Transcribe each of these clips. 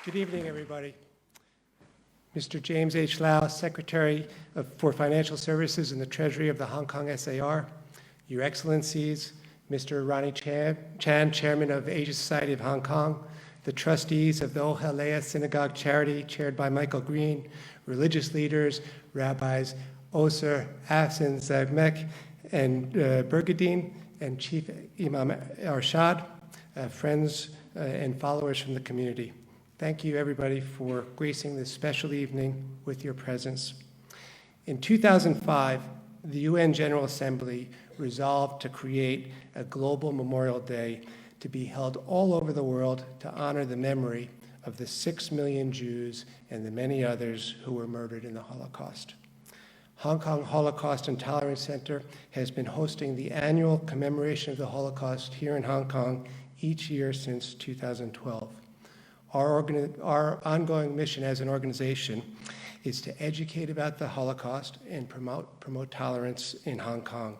Good evening, everybody. Mr. James H. Schloss, Secretary for Financial Services in the Treasury of the Hong Kong SAR, Your Excellencies, Mr. Ronnie Chan, Chairman of Asia Society of Hong Kong, the trustees of the Ohalea Synagogue Charity, chaired by Michael Green, religious leaders, rabbis Oser, Afsin, Zagmek, and Bergen, and Chief Imam Arshad, friends and followers from the community. Thank you, everybody, for gracing this special evening with your presence. In 2005, the UN General Assembly resolved to create a global Memorial Day to be held all over the world to honor the memory of the 6 million Jews and the many others who were murdered in the Holocaust. Hong Kong Holocaust and Tolerance Center has been hosting the annual commemoration of the Holocaust here in Hong Kong each year since 2012. Our ongoing mission as an organization is to educate about the Holocaust and promote tolerance in Hong Kong.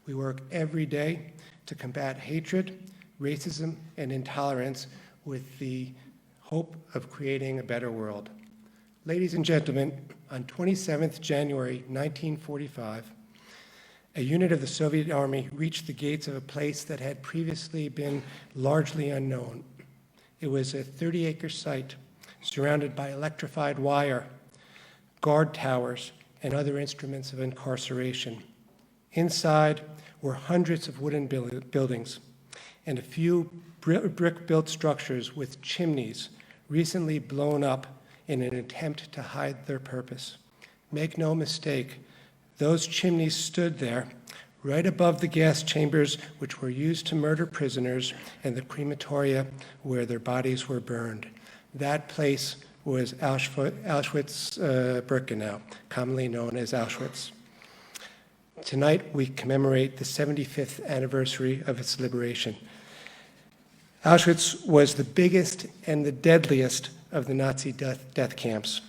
We work every day to combat hatred, racism, and intolerance with the hope of creating a better world. Ladies and gentlemen, on 27th January 1945, a unit of the Soviet Army reached the gates of a place that had previously been largely unknown. It was a 30-acre site surrounded by electrified wire, guard towers, and other instruments of incarceration. Inside were hundreds of wooden buildings and a few brick-built structures with chimneys recently blown up in an attempt to hide their purpose. Make no mistake, those chimneys stood there right above the gas chambers which were used to murder prisoners and the crematoria where their bodies were burned. That place was Auschwitz-Birkenau, commonly known as Auschwitz. Tonight, we commemorate the 75th anniversary of its liberation. Auschwitz was the biggest and the deadliest of the Nazi death camps.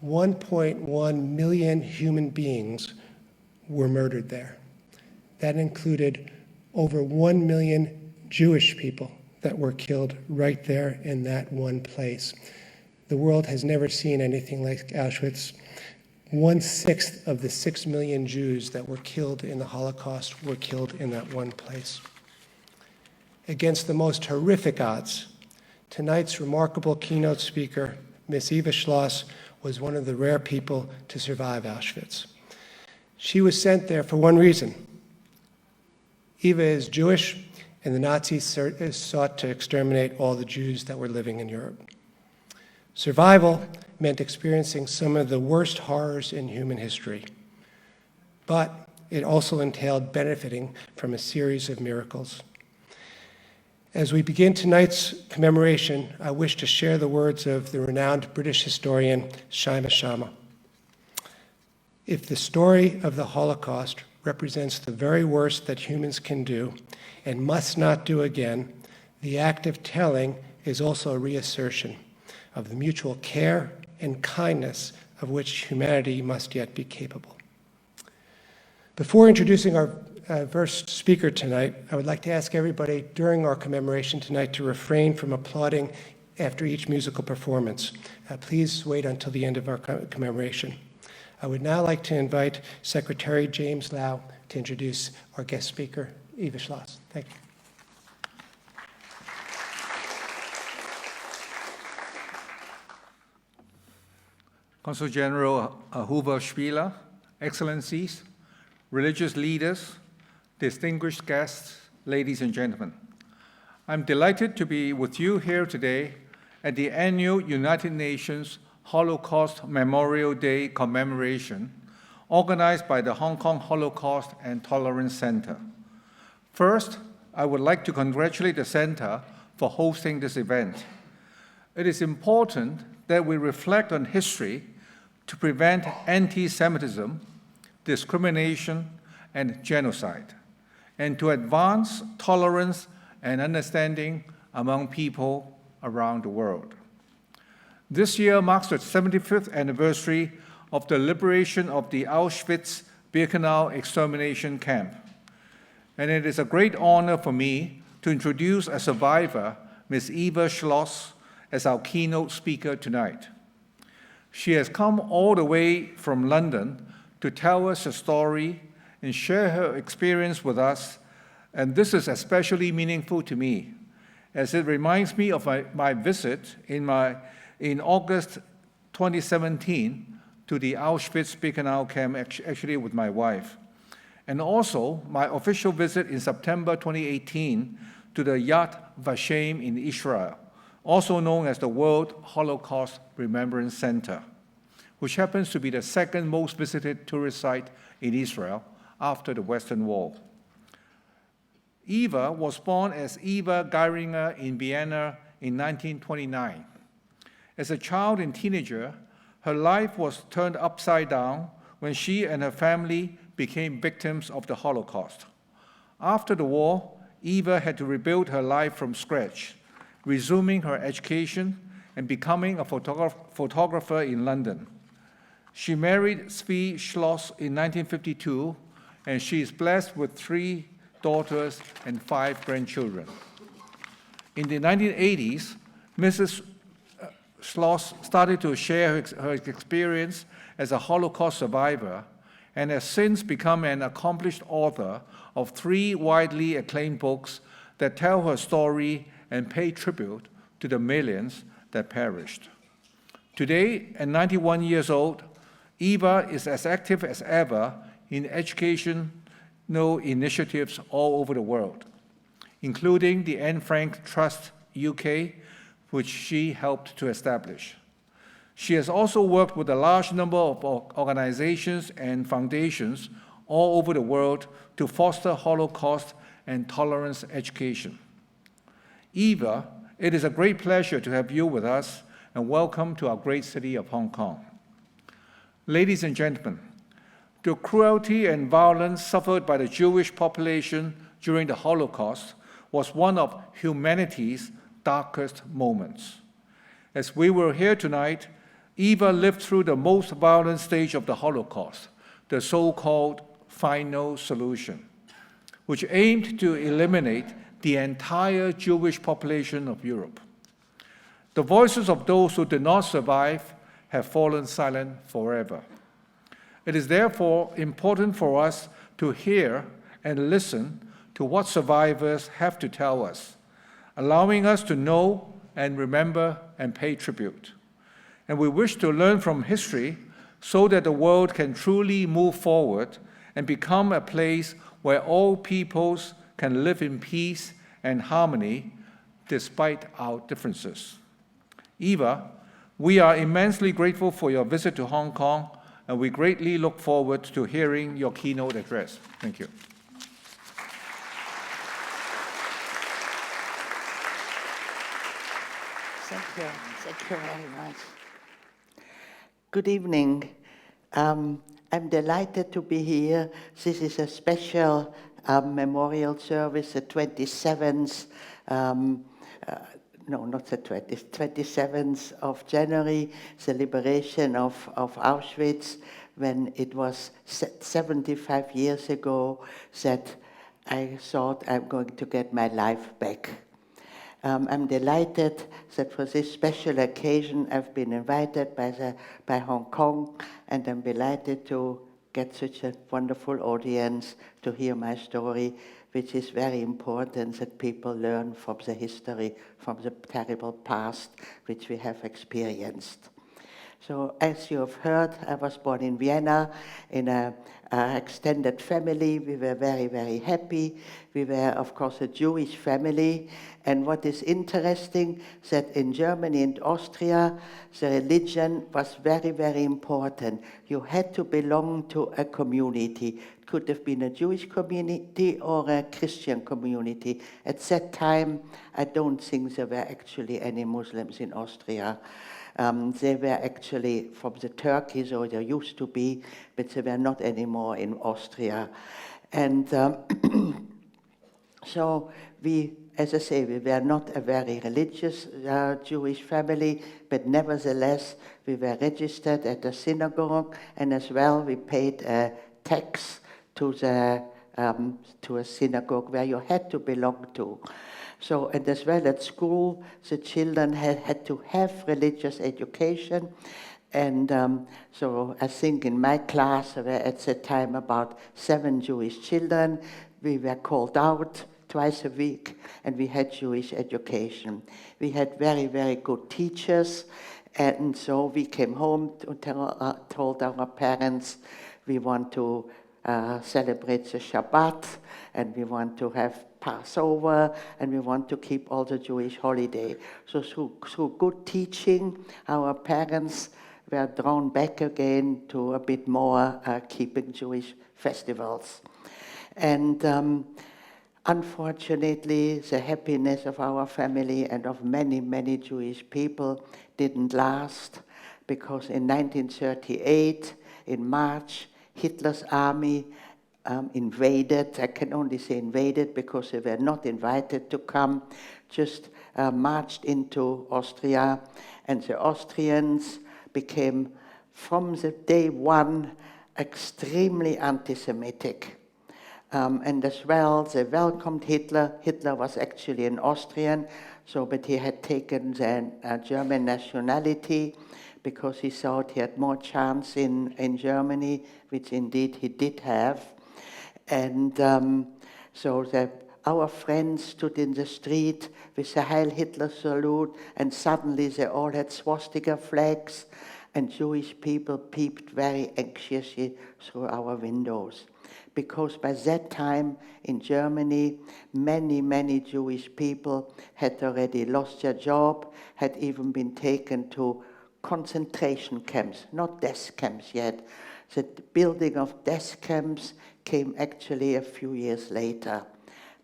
1.1 million human beings were murdered there. That included over 1 million Jewish people that were killed right there in that one place. The world has never seen anything like Auschwitz. 1/6 of the 6 million Jews that were killed in the Holocaust were killed in that one place. Against the most horrific odds, tonight's remarkable keynote speaker, Miss Eva Schloss, was one of the rare people to survive Auschwitz. She was sent there for one reason. Eva is Jewish, and the Nazis sought to exterminate all the Jews that were living in Europe. Survival meant experiencing some of the worst horrors in human history, but it also entailed benefiting from a series of miracles. As we begin tonight's commemoration, I wish to share the words of the renowned British historian Shaima Shamma. If the story of the Holocaust represents the very worst that humans can do and must not do again, the act of telling is also a reassertion of the mutual care and kindness of which humanity must yet be capable. Before introducing our first speaker tonight, I would like to ask everybody during our commemoration tonight to refrain from applauding after each musical performance. Please wait until the end of our commemoration. I would now like to invite Secretary James Lau to introduce our guest speaker, Eva Schloss. Thank you. Consul General Hoover Spieler, Excellencies, religious leaders, distinguished guests, ladies and gentlemen. I'm delighted to be with you here today at the annual United Nations Holocaust Memorial Day commemoration organized by the Hong Kong Holocaust and Tolerance Center. First, I would like to congratulate the Center for hosting this event. It is important that we reflect on history to prevent anti-Semitism, discrimination, and genocide, and to advance tolerance and understanding among people around the world. This year marks the 75th anniversary of the liberation of the Auschwitz-Birkenau extermination camp, and it is a great honor for me to introduce a survivor, Ms. Eva Schloss, as our keynote speaker tonight. She has come all the way from London to tell us her story and share her experience with us, and this is especially meaningful to me, as it reminds me of my visit in August 2017 to the Auschwitz-Birkenau camp, actually with my wife, and also my official visit in September 2018 to the Yad Vashem in Israel, also known as the World Holocaust Remembrance Center, which happens to be the second most visited tourist site in Israel after the Western Wall. Eva was born as Eva Geiringer in Vienna in 1929. As a child and teenager, her life was turned upside down when she and her family became victims of the Holocaust. After the war, Eva had to rebuild her life from scratch, resuming her education and becoming a photographer in London. She married Zvi Schloss in 1952, and she is blessed with 3 daughters and 5 grandchildren. In the 1980s, Mrs. Schloss started to share her experience as a Holocaust survivor and has since become an accomplished author of 3 widely acclaimed books that tell her story and pay tribute to the millions that perished. Today, at 91 years old, Eva is as active as ever in educational initiatives all over the world, including the Anne Frank Trust UK, which she helped to establish. She has also worked with a large number of organizations and foundations all over the world to foster Holocaust and tolerance education. Eva, it is a great pleasure to have you with us, and welcome to our great city of Hong Kong. Ladies and gentlemen, the cruelty and violence suffered by the Jewish population during the Holocaust was one of humanity's darkest moments. As we were here tonight, Eva lived through the most violent stage of the Holocaust, the so-called final solution, which aimed to eliminate the entire Jewish population of Europe. The voices of those who did not survive have fallen silent forever. It is therefore important for us to hear and listen to what survivors have to tell us, allowing us to know and remember and pay tribute. And we wish to learn from history so that the world can truly move forward and become a place where all peoples can live in peace and harmony despite our differences. Eva, we are immensely grateful for your visit to Hong Kong, and we greatly look forward to hearing your keynote address. Thank you. Thank you very much. Good evening. I'm delighted to be here. This is a special memorial service, the 27th, no, not the 20th, 27th of January, the liberation of Auschwitz, when it was 75 years ago that I thought I'm going to get my life back. I'm delighted that for this special occasion I've been invited by Hong Kong, and I'm delighted to get such a wonderful audience to hear my story, which is very important that people learn from the history, from the terrible past which we have experienced. So as you have heard, I was born in Vienna in an extended family. We were very, very happy. We were, of course, a Jewish family. And what is interesting, that in Germany and Austria, the religion was very, very important. You had to belong to a community. It could have been a Jewish community or a Christian community. At that time, I don't think there were actually any Muslims in Austria. They were actually from the Turkeys, or there used to be, but they were not anymore in Austria. And so we, as I say, we were not a very religious Jewish family, but nevertheless, we were registered at the synagogue, and as well, we paid a tax to a synagogue where you had to belong to. So, and as well at school, the children had to have religious education. And so I think in my class, there were at the time about 7 Jewish children. We were called out twice a week, and we had Jewish education. We had very, very good teachers, and so we came home to told our parents we want to celebrate the Shabbat, and we want to have Passover, and we want to keep all the Jewish holiday. So through good teaching, our parents were drawn back again to a bit more keeping Jewish festivals. And unfortunately, the happiness of our family and of many, many Jewish people didn't last, because in 1938, in March, Hitler's army invaded. I can only say invaded because they were not invited to come, just marched into Austria, and the Austrians became, from the day one, extremely anti-Semitic. And as well, they welcomed Hitler. Hitler was actually an Austrian, but he had taken the German nationality because he thought he had more chance in Germany, which indeed he did have. And so the our friends stood in the street with a Heil Hitler salute, and suddenly they all had swastika flags, and Jewish people peeped very anxiously through our windows. Because by that time in Germany, many, many Jewish people had already lost their job, had even been taken to concentration camps, not death camps yet. The building of death camps came actually a few years later.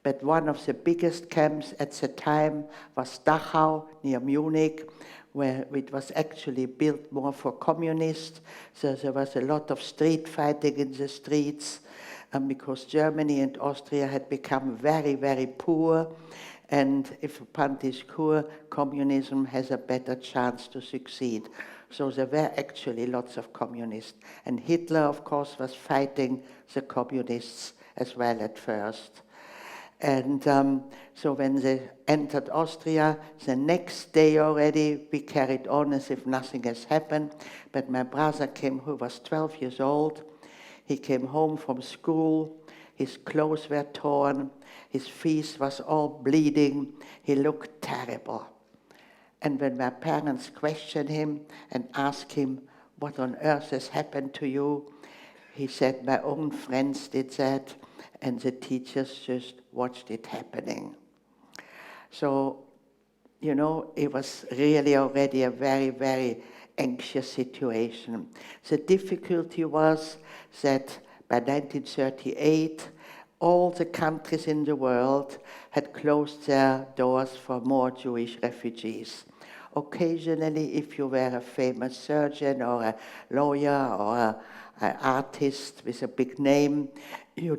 But one of the biggest camps at the time was Dachau, near Munich, where it was actually built more for communists. So there was a lot of street fighting in the streets, because Germany and Austria had become very, very poor. And if upon this poor, communism has a better chance to succeed. So there were actually lots of communists. And Hitler, of course, was fighting the communists as well at first. And so when they entered Austria, the next day already, we carried on as if nothing has happened. But my brother came, who was 12 years old. He came home from school. His clothes were torn. His face was all bleeding. He looked terrible. And when my parents questioned him and asked him, what on earth has happened to you? He said, my own friends did that, and the teachers just watched it happening. So, you know, it was really already a very, very anxious situation. The difficulty was that by 1938, all the countries in the world had closed their doors for more Jewish refugees. Occasionally, if you were a famous surgeon or a lawyer or an artist with a big name, you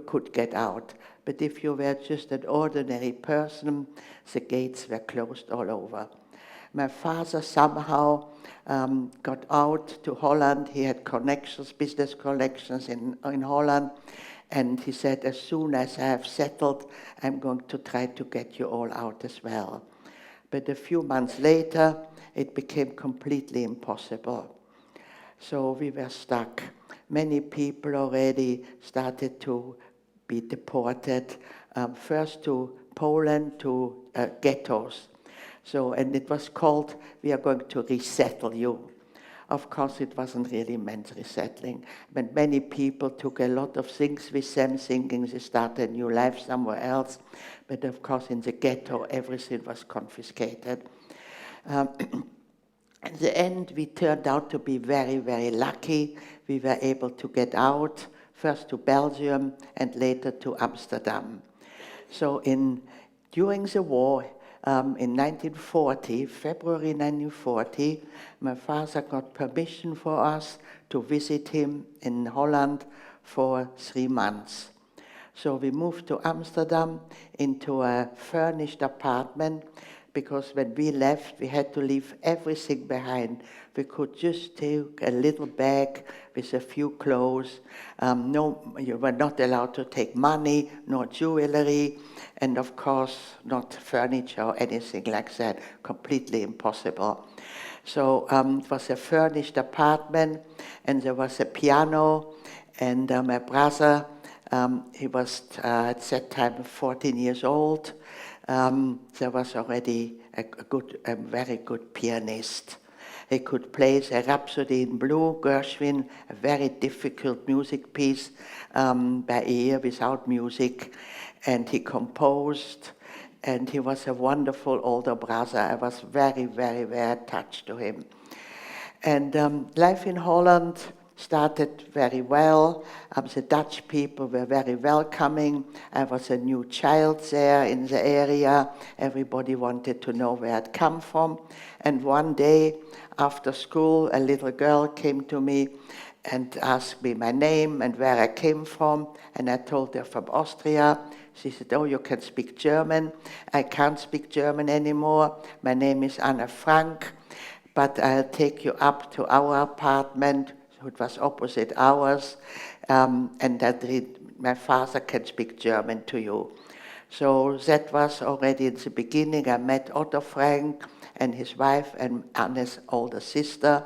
could get out. But if you were just an ordinary person, the gates were closed all over. My father somehow got out to Holland. He had connections, business connections in Holland. And he said, as soon as I have settled, I'm going to try to get you all out as well. But a few months later, it became completely impossible. So we were stuck. Many people already started to be deported, first to Poland, to ghettos. So, and it was called, we are going to resettle you. Of course, it wasn't really meant resettling, but many people took a lot of things with them, thinking they started a new life somewhere else. But of course, in the ghetto, everything was confiscated. At the end, we turned out to be very, very lucky. We were able to get out, first to Belgium and later to Amsterdam. So during the war, in 1940, February 1940, my father got permission for us to visit him in Holland for 3 months. So we moved to Amsterdam into a furnished apartment, because when we left, we had to leave everything behind. We could just take a little bag with a few clothes. No, you were not allowed to take money, nor jewelry, and of course, not furniture or anything like that. Completely impossible. So it was a furnished apartment, and there was a piano, and my brother, he was at that time 14 years old. There was already a very good pianist. He could play the Rhapsody in Blue, Gershwin, a very difficult music piece by ear without music, and he composed, and he was a wonderful older brother. I was very, very, very attached to him. And life in Holland started very well. The Dutch people were very welcoming. I was a new child there in the area. Everybody wanted to know where I'd come from. And one day after school, a little girl came to me and asked me my name and where I came from. And I told her from Austria. She said, oh, you can speak German. I can't speak German anymore. My name is Anna Frank, but I'll take you up to our apartment. It was opposite ours, and that my father can speak German to you. So that was already in the beginning. I met Otto Frank and his wife and Anne's older sister,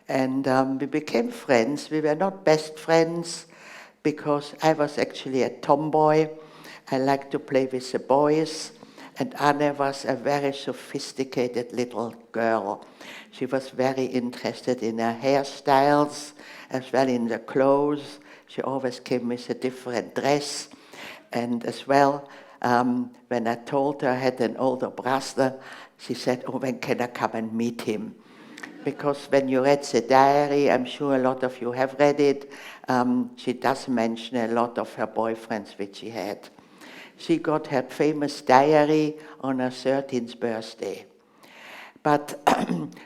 and we became friends. We were not best friends because I was actually a tomboy. I liked to play with the boys, and Anne was a very sophisticated little girl. She was very interested in her hairstyles, as well in the clothes. She always came with a different dress. And as well, when I told her I had an older brother, she said, "Oh, when can I come and meet him?" Because when you read the diary, I'm sure a lot of you have read it, she does mention a lot of her boyfriends which she had. She got her famous diary on her 13th birthday. But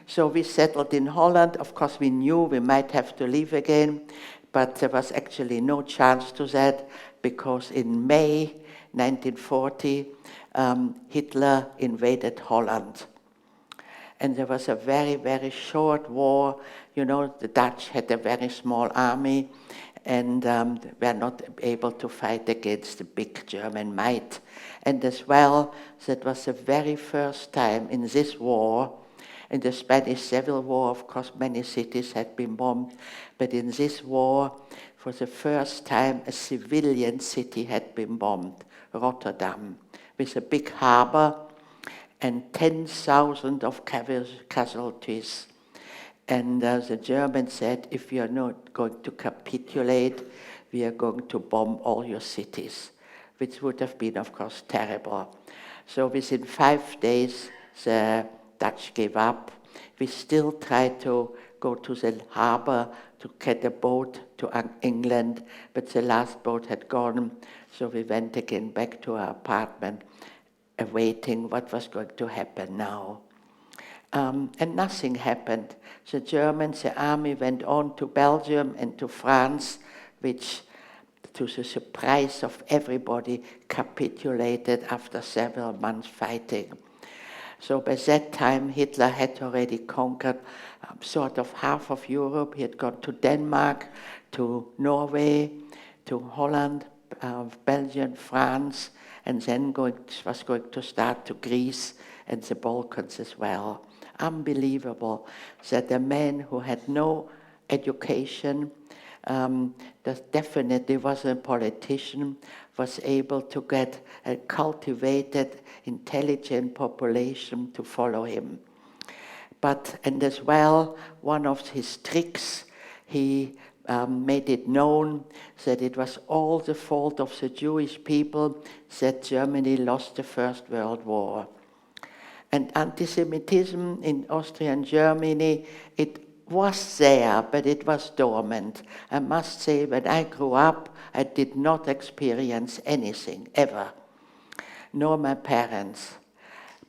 so we settled in Holland. Of course, we knew we might have to leave again, but there was actually no chance to that, because in May 1940, Hitler invaded Holland. And there was a very, very short war. You know, the Dutch had a very small army, and were not able to fight against the big German might. And as well, that was the very first time in this war, in the Spanish Civil War, of course, many cities had been bombed, but in this war, for the first time, a civilian city had been bombed, Rotterdam, with a big harbor and 10,000 of casualties. And the Germans said, if you're not going to capitulate, we are going to bomb all your cities, which would have been, of course, terrible. So within 5 days, the Dutch gave up. We still tried to go to the harbor to get a boat to England, but the last boat had gone, so we went again back to our apartment, awaiting what was going to happen now. And nothing happened. The Germans, the army went on to Belgium and to France, which, to the surprise of everybody, capitulated after several months fighting. So by that time, Hitler had already conquered sort of half of Europe. He had gone to Denmark, to Norway, to Holland, Belgium, France, and then was going to start to Greece and the Balkans as well. Unbelievable that a man who had no education, that definitely wasn't a politician, was able to get a cultivated, intelligent population to follow him. And as well, one of his tricks, he made it known that it was all the fault of the Jewish people that Germany lost the First World War. And anti-Semitism in Austria and Germany, it was there, but it was dormant. I must say, when I grew up, I did not experience anything, ever, nor my parents.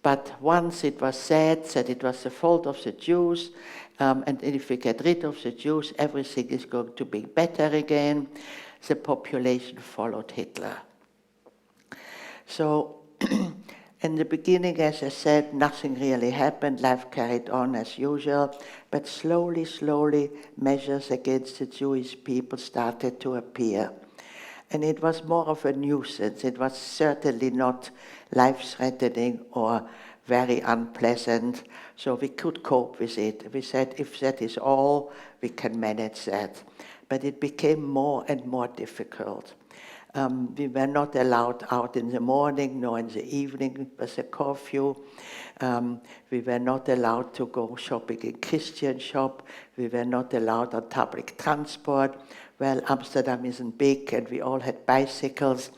But once it was said that it was the fault of the Jews, and if we get rid of the Jews, everything is going to be better again, the population followed Hitler. So, in the beginning, as I said, nothing really happened. Life carried on as usual. But slowly, slowly, measures against the Jewish people started to appear. And it was more of a nuisance. It was certainly not life-threatening or very unpleasant. So we could cope with it. We said, if that is all, we can manage that. But it became more and more difficult. We were not allowed out in the morning nor in the evening. It was a curfew. We were not allowed to go shopping in Christian shop. We were not allowed on public transport. Well, Amsterdam isn't big, and we all had bicycles.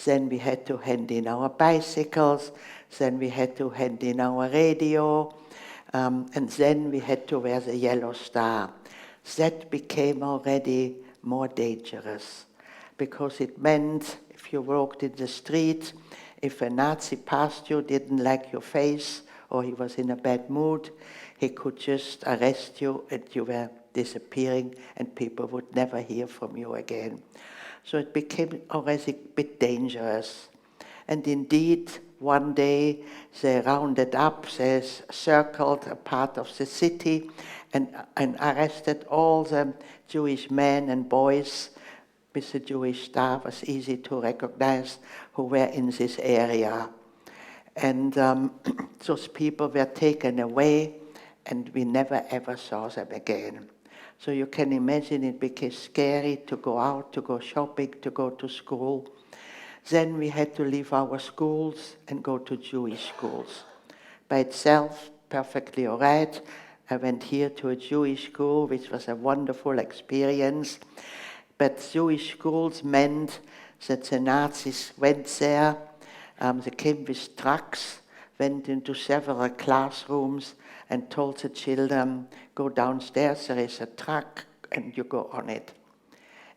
Then we had to hand in our bicycles. Then we had to hand in our radio. And then we had to wear the yellow star. That became already more dangerous, because it meant if you walked in the street, if a Nazi passed you, didn't like your face, or he was in a bad mood, he could just arrest you and you were disappearing and people would never hear from you again. So it became already a bit dangerous. And indeed, one day they rounded up, they circled a part of the city and arrested all the Jewish men and boys with the Jewish star. Was easy to recognize who were in this area. And those people were taken away and we never ever saw them again. So you can imagine it became scary to go out, to go shopping, to go to school. Then we had to leave our schools and go to Jewish schools. By itself, perfectly all right. I went here to a Jewish school, which was a wonderful experience. But Jewish schools meant that the Nazis went there, they came with trucks, went into several classrooms and told the children, go downstairs, there is a truck, and you go on it.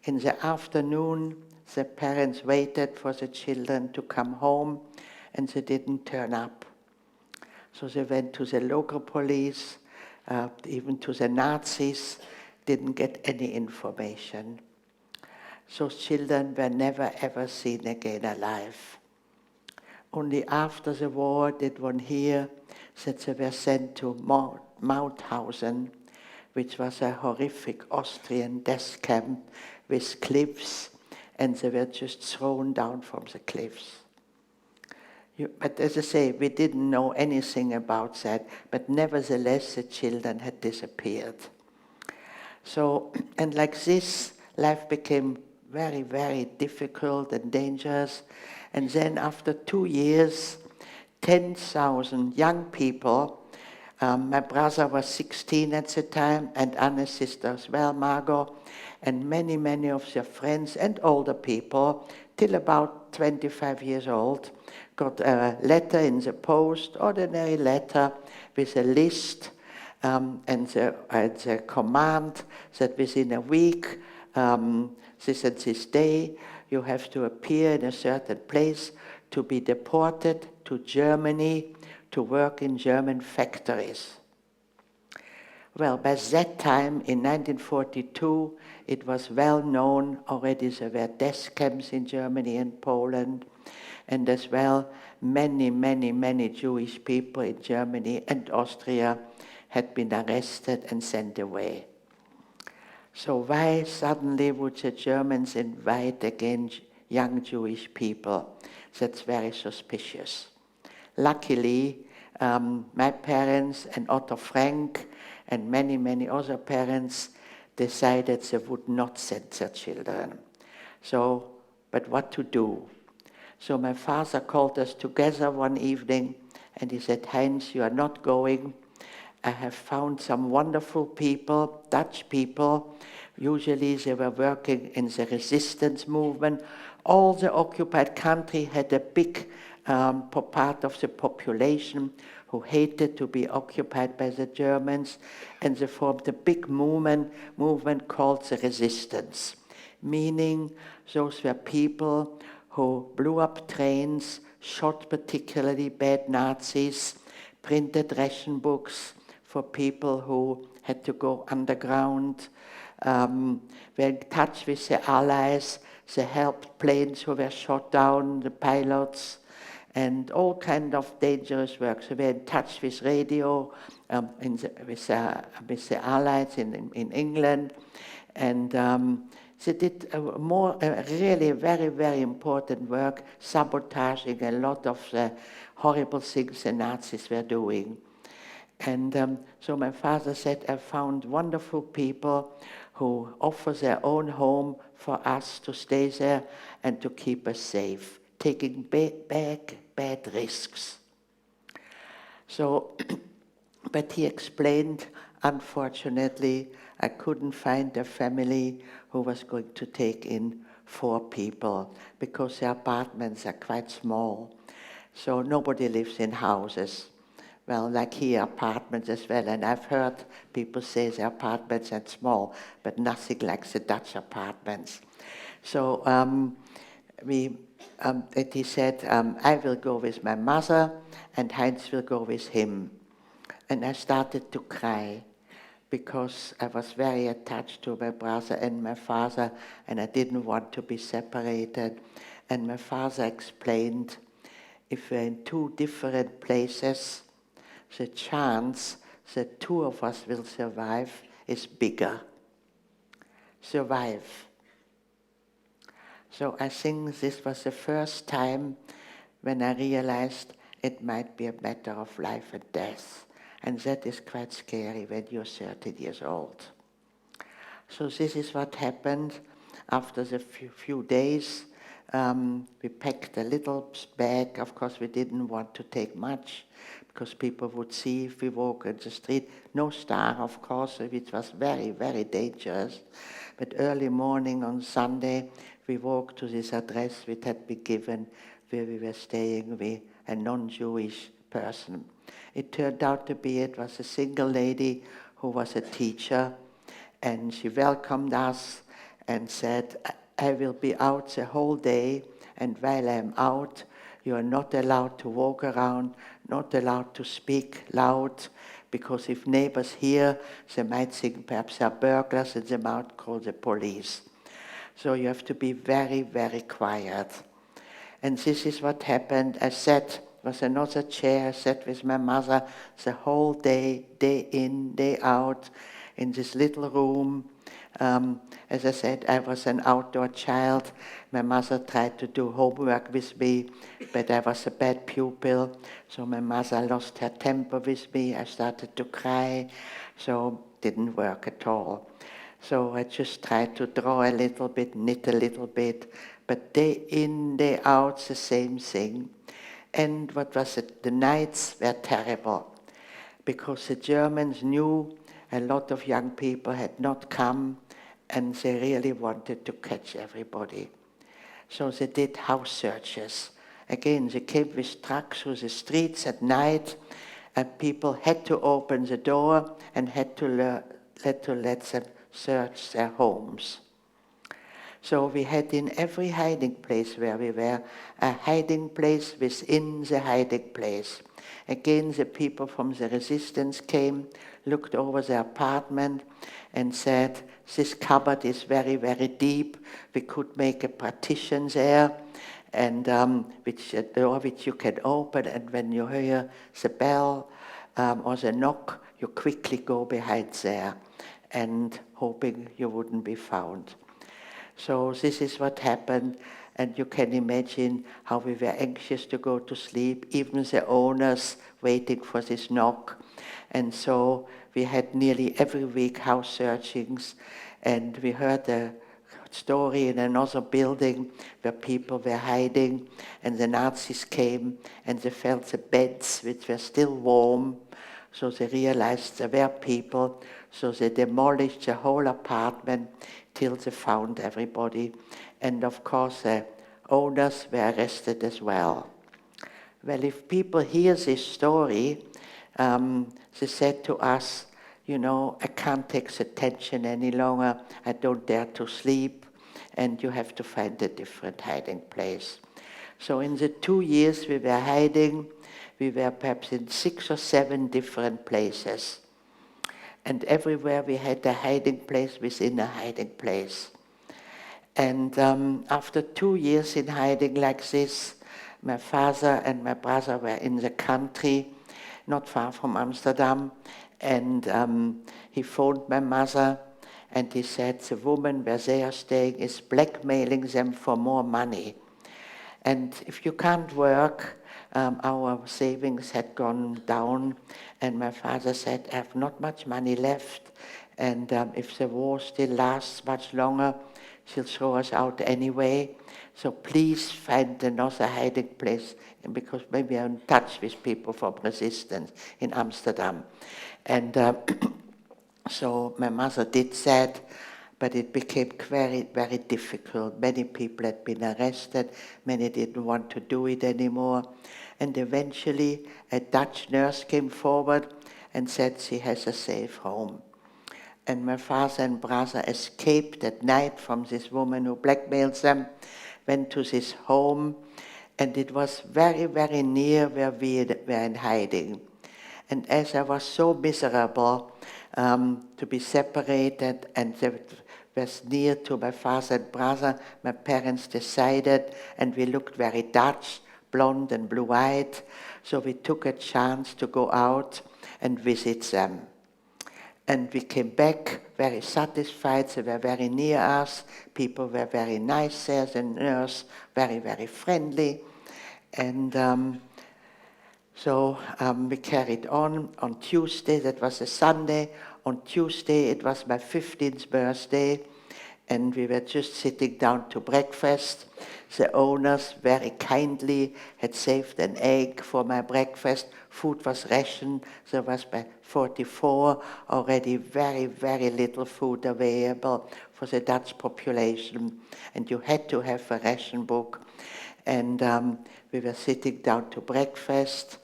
In the afternoon, the parents waited for the children to come home, and they didn't turn up. So they went to the local police, even to the Nazis, didn't get any information. So children were never ever seen again alive. Only after the war did one hear that they were sent to Mauthausen, which was a horrific Austrian death camp with cliffs, and they were just thrown down from the cliffs. But as I say, we didn't know anything about that, but nevertheless the children had disappeared. So, and like this, life became very, very difficult and dangerous. And then after 2 years, 10,000 young people, my brother was 16 at the time, and Anna's sister as well, Margot, and many, many of their friends and older people, till about 25 years old, got a letter in the post, ordinary letter, with a list and the command that within a week, this and this day, you have to appear in a certain place to be deported to Germany to work in German factories. Well, by that time, in 1942, it was well known already there were death camps in Germany and Poland, and as well many, many, many Jewish people in Germany and Austria had been arrested and sent away. So why suddenly would the Germans invite again young Jewish people? That's very suspicious. Luckily, my parents and Otto Frank and many, many other parents decided they would not send their children. So, but what to do? So my father called us together one evening and he said, Heinz, you are not going. I have found some wonderful people, Dutch people. Usually they were working in the resistance movement. All the occupied country had a big part of the population who hated to be occupied by the Germans, and they formed a big movement called the resistance, meaning those were people who blew up trains, shot particularly bad Nazis, printed ration books for people who had to go underground, were in touch with the Allies, they helped planes who were shot down, the pilots, and all kind of dangerous work. So we're in touch with radio, with the Allies in England, and they did really very, very important work, sabotaging a lot of the horrible things the Nazis were doing. And so my father said, I found wonderful people who offer their own home for us to stay there and to keep us safe, taking bad risks. So, but he explained, unfortunately, I couldn't find a family who was going to take in 4 people because the apartments are quite small. So nobody lives in houses. Well, like here, apartments as well. And I've heard people say the apartments are small, but nothing like the Dutch apartments. So he said, I will go with my mother and Heinz will go with him. And I started to cry because I was very attached to my brother and my father, and I didn't want to be separated. And my father explained, if we're in 2 different places, the chance that 2 of us will survive is bigger. Survive. So I think this was the first time when I realized it might be a matter of life and death. And that is quite scary when you're 30 years old. So this is what happened after the few days. We packed a little bag. Of course, we didn't want to take much because people would see if we walk in the street. No star, of course, which was very, very dangerous. But early morning on Sunday, we walked to this address which had been given where we were staying with a non-Jewish person. It turned out to be, it was a single lady who was a teacher, and she welcomed us and said, I will be out the whole day, and while I'm out, you are not allowed to walk around, not allowed to speak loud, because if neighbors hear, they might think perhaps they're burglars and they might call the police. So you have to be very, very quiet. And this is what happened. I sat, was another chair, I sat with my mother the whole day, day in, day out, in this little room. As I said, I was an outdoor child. My mother tried to do homework with me, but I was a bad pupil. So my mother lost her temper with me. I started to cry, so didn't work at all. So I just tried to draw a little bit, knit a little bit, but day in, day out, the same thing. And what was it? The nights were terrible, because the Germans knew a lot of young people had not come, and they really wanted to catch everybody. So they did house searches. Again, they came with trucks through the streets at night, and people had to open the door and had to let them search their homes. So we had in every hiding place where we were, a hiding place within the hiding place. Again, the people from the resistance came, looked over the apartment and said, this cupboard is very, very deep. We could make a partition there, and a door which you can open, and when you hear the bell or the knock, you quickly go behind there, and hoping you wouldn't be found. So this is what happened, and you can imagine how we were anxious to go to sleep, even the owners waiting for this knock. And so we had nearly every week house searchings, and we heard a story in another building where people were hiding, and the Nazis came and they felt the beds which were still warm, so they realized there were people, so they demolished the whole apartment till they found everybody. And of course the owners were arrested as well. Well, if people hear this story, they said to us, you know, I can't take the tension any longer, I don't dare to sleep, and you have to find a different hiding place. So in the 2 years we were hiding, we were perhaps in 6 or 7 different places. And everywhere we had a hiding place within a hiding place. And after 2 years in hiding like this, my father and my brother were in the country, not far from Amsterdam, and he phoned my mother, and he said, the woman where they are staying is blackmailing them for more money. And if you can't work, our savings had gone down, and my father said, I have not much money left, and if the war still lasts much longer, she'll throw us out anyway, so please find another hiding place, because maybe I'm in touch with people from resistance in Amsterdam. And so my mother did that, but it became very, very difficult. Many people had been arrested, many didn't want to do it anymore. And eventually a Dutch nurse came forward and said she has a safe home. And my father and brother escaped at night from this woman who blackmailed them, went to this home, and it was very, very near where we were in hiding. And as I was so miserable to be separated, and was near to my father and brother, my parents decided, and we looked very Dutch, blonde and blue-eyed, so we took a chance to go out and visit them. And we came back very satisfied. They were very near us. People were very nice there. The nurse, very, very friendly. And so we carried on. On Tuesday, that was a Sunday. On Tuesday, it was my 15th birthday. and we were just sitting down to breakfast. The owners very kindly had saved an egg for my breakfast. Food was rationed. There was by 44 already very, very little food available for the Dutch population. And you had to have a ration book. And we were sitting down to breakfast,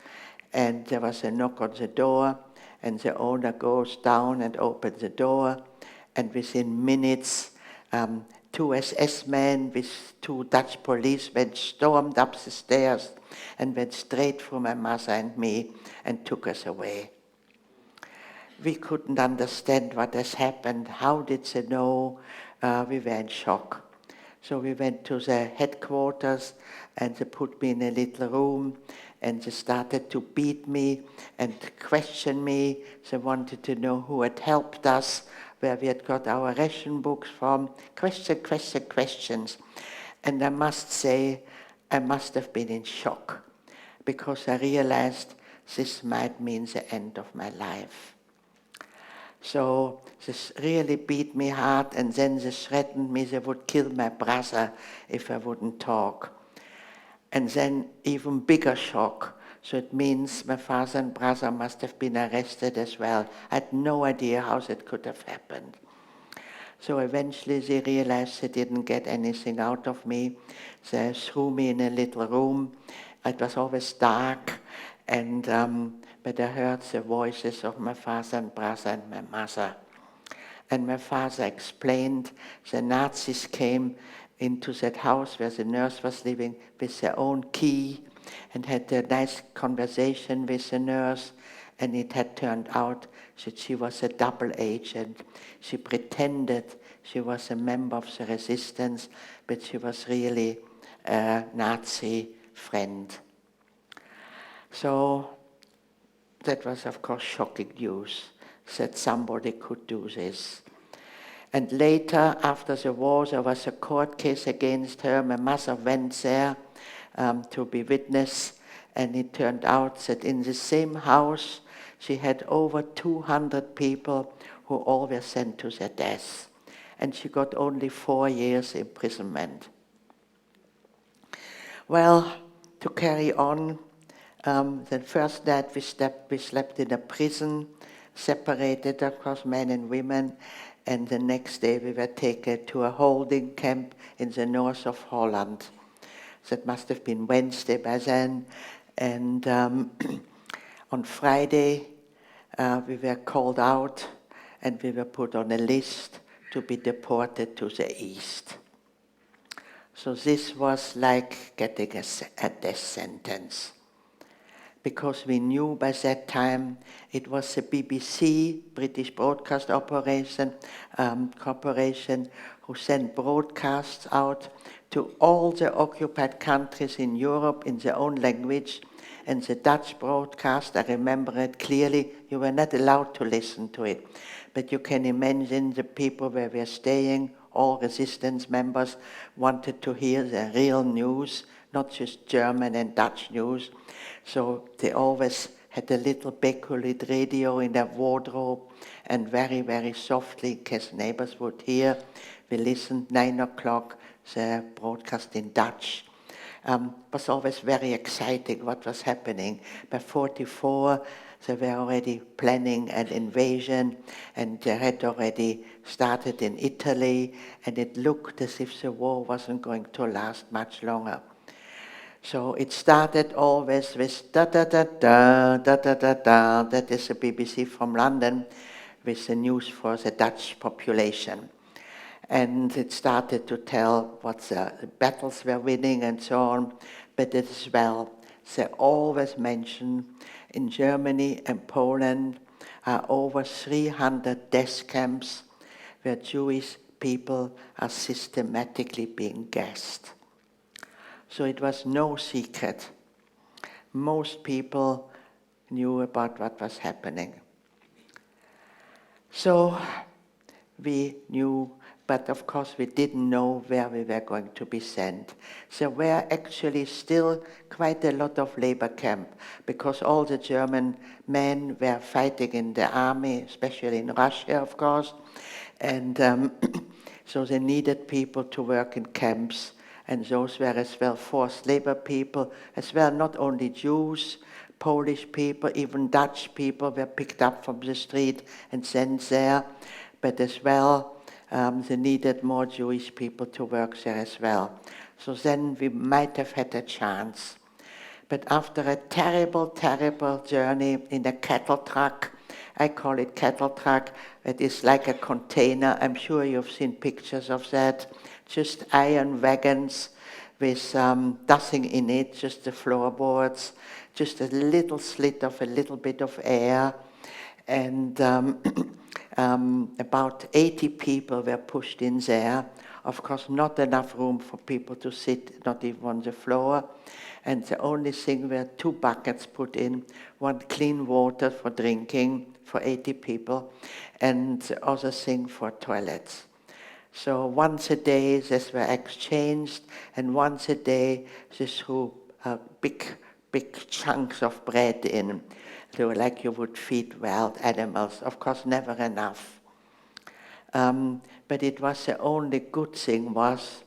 and there was a knock on the door, and the owner goes down and opens the door, and within minutes, 2 SS men with 2 Dutch policemen stormed up the stairs and went straight for my mother and me and took us away. We couldn't understand what has happened. How did they know? We were in shock. So we went to the headquarters, and they put me in a little room, and they started to beat me and question me. They wanted to know who had helped us, where we had got our ration books from. Questions. And I must say, I must have been in shock, because I realized this might mean the end of my life. So this really beat me hard, and then they threatened me they would kill my brother if I wouldn't talk. And then even bigger shock. So it means my father and brother must have been arrested as well. I had no idea how that could have happened. So eventually they realized they didn't get anything out of me. They threw me in a little room. It was always dark, and but I heard the voices of my father and brother and my mother. And my father explained the Nazis came into that house where the nurse was living with their own key and had a nice conversation with the nurse, and it had turned out that she was a double agent. She pretended she was a member of the resistance, but she was really a Nazi friend. So that was, of course, shocking news that somebody could do this. And later, after the war, there was a court case against her. My mother went there to be witness, and it turned out that in the same house, she had over 200 people who all were sent to their death. And she got only 4 years imprisonment. Well, to carry on, the first night we slept in a prison, separated across men and women, and the next day we were taken to a holding camp in the north of Holland. That must have been Wednesday by then. And on Friday, we were called out, and we were put on a list to be deported to the east. So this was like getting a death sentence, because we knew by that time it was the BBC, British Broadcast Corporation, who sent broadcasts out to all the occupied countries in Europe in their own language. And the Dutch broadcast, I remember it clearly, you were not allowed to listen to it. But you can imagine the people where we were staying, all resistance members, wanted to hear the real news, not just German and Dutch news. So they always had a little bakelite radio in their wardrobe, and very, very softly, in case neighbors would hear, we listened 9 o'clock, the broadcast in Dutch. Was always very exciting what was happening. By 44, they were already planning an invasion, and they had already started in Italy, and it looked as if the war wasn't going to last much longer. So it started always with da-da-da-da, da-da-da-da, that is the BBC from London, with the news for the Dutch population. And it started to tell what the battles were winning and so on, but as well, they always mention in Germany and Poland are over 300 death camps where Jewish people are systematically being gassed. So it was no secret. Most people knew about what was happening. So we knew, but of course we didn't know where we were going to be sent. There were actually still quite a lot of labor camp, because all the German men were fighting in the army, especially in Russia, of course. And So they needed people to work in camps, and those were as well forced labor people, as well not only Jews, Polish people, even Dutch people were picked up from the street and sent there, but as well they needed more Jewish people to work there as well. So then we might have had a chance. But after a terrible, terrible journey in a cattle truck, I call it cattle truck, it is like a container, I'm sure you've seen pictures of that, just iron wagons with nothing in it, just the floorboards, just a little slit of a little bit of air, and about 80 people were pushed in there. Of course, not enough room for people to sit, not even on the floor. And the only thing were 2 buckets put in, one clean water for drinking for 80 people, and the other thing for toilets. So once a day, these were exchanged, and once a day, they threw big chunks of bread in. They were like you would feed wild animals. Of course, never enough. But it was the only good thing was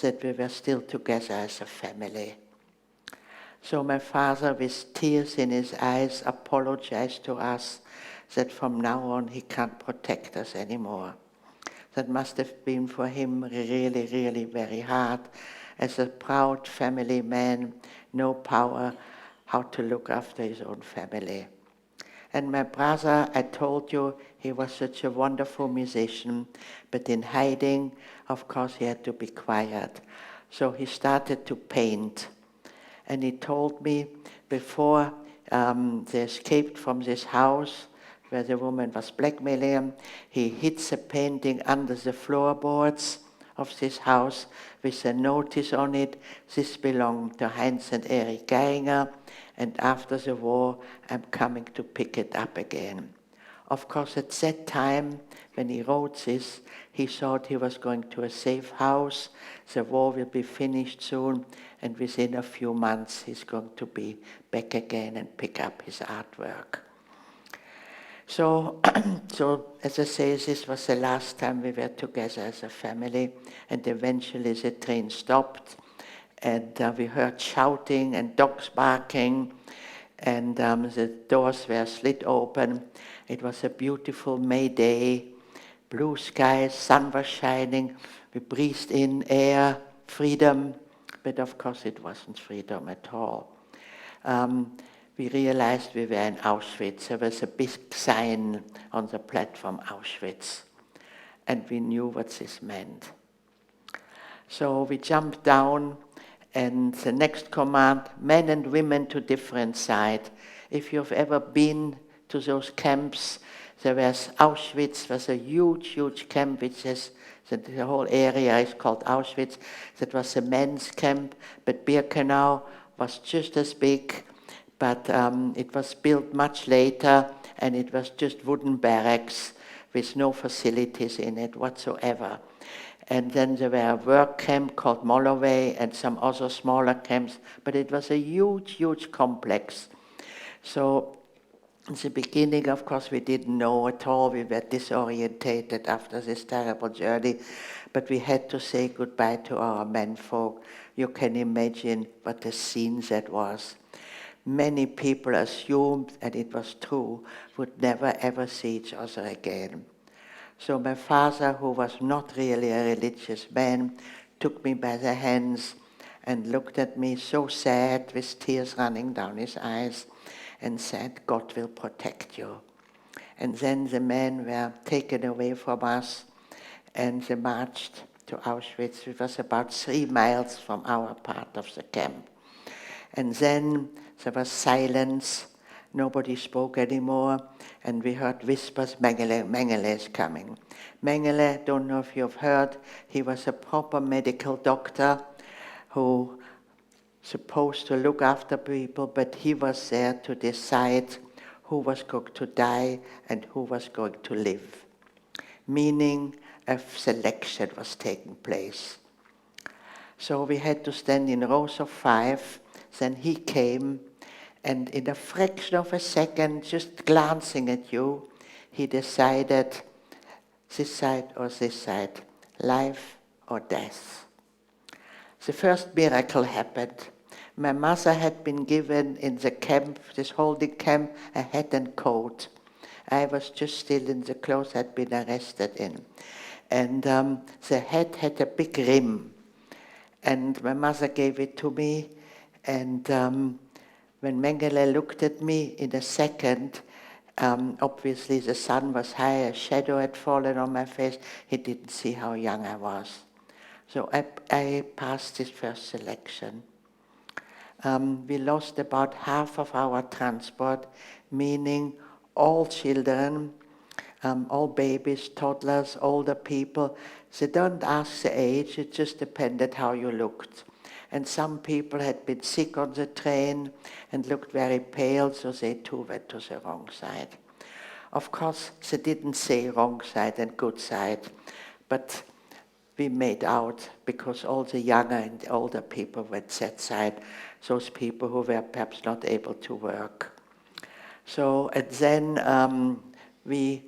that we were still together as a family. So my father, with tears in his eyes, apologized to us that from now on he can't protect us anymore. That must have been for him really, really very hard. As a proud family man, no power how to look after his own family. And my brother, I told you, he was such a wonderful musician, but in hiding, of course, he had to be quiet. So he started to paint. And he told me before they escaped from this house where the woman was blackmailing him, he hid the painting under the floorboards of this house with a notice on it, this belonged to Heinz and Erich Geiger, and after the war, I'm coming to pick it up again. Of course, at that time, when he wrote this, he thought he was going to a safe house, the war will be finished soon, and within a few months he's going to be back again and pick up his artwork. So as I say, this was the last time we were together as a family, and eventually the train stopped, and we heard shouting and dogs barking, and the doors were slit open. It was a beautiful May day, blue skies, sun was shining, we breathed in air, freedom, but of course it wasn't freedom at all. We realized we were in Auschwitz. There was a big sign on the platform, Auschwitz, and we knew what this meant. So we jumped down, and the next command, men and women to different sides. If you've ever been to those camps, there was Auschwitz, was a huge, huge camp, which is, the whole area is called Auschwitz. That was a men's camp, but Birkenau was just as big, but it was built much later, and it was just wooden barracks with no facilities in it whatsoever. And then there were a work camp called Molloway and some other smaller camps, but it was a huge, huge complex. So in the beginning, of course, we didn't know at all. We were disorientated after this terrible journey, but we had to say goodbye to our menfolk. You can imagine what a scene that was. Many people assumed, and it was true, would never ever see each other again. So my father, who was not really a religious man, took me by the hands and looked at me so sad with tears running down his eyes and said, God will protect you. And then the men were taken away from us and they marched to Auschwitz. It was about 3 miles from our part of the camp. And then there was silence. Nobody spoke anymore, and we heard whispers, Mengele is coming. Mengele, don't know if you've heard, he was a proper medical doctor who supposed to look after people, but he was there to decide who was going to die and who was going to live. Meaning a selection was taking place. So we had to stand in rows of 5, then he came, and in a fraction of a second, just glancing at you, he decided this side or this side. life or death. The first miracle happened. My mother had been given in the camp, this holding camp, a hat and coat. I was just still in the clothes I'd been arrested in. And the hat had a big rim. And my mother gave it to me. And when Mengele looked at me in a second, obviously the sun was high, a shadow had fallen on my face. He didn't see how young I was. So I passed this first selection. We lost about half of our transport, meaning all children, all babies, toddlers, older people. They don't ask the age, it just depended how you looked. And some people had been sick on the train and looked very pale, so they too went to the wrong side. Of course, they didn't say wrong side and good side, but we made out because all the younger and older people went that side, those people who were perhaps not able to work. So, and then we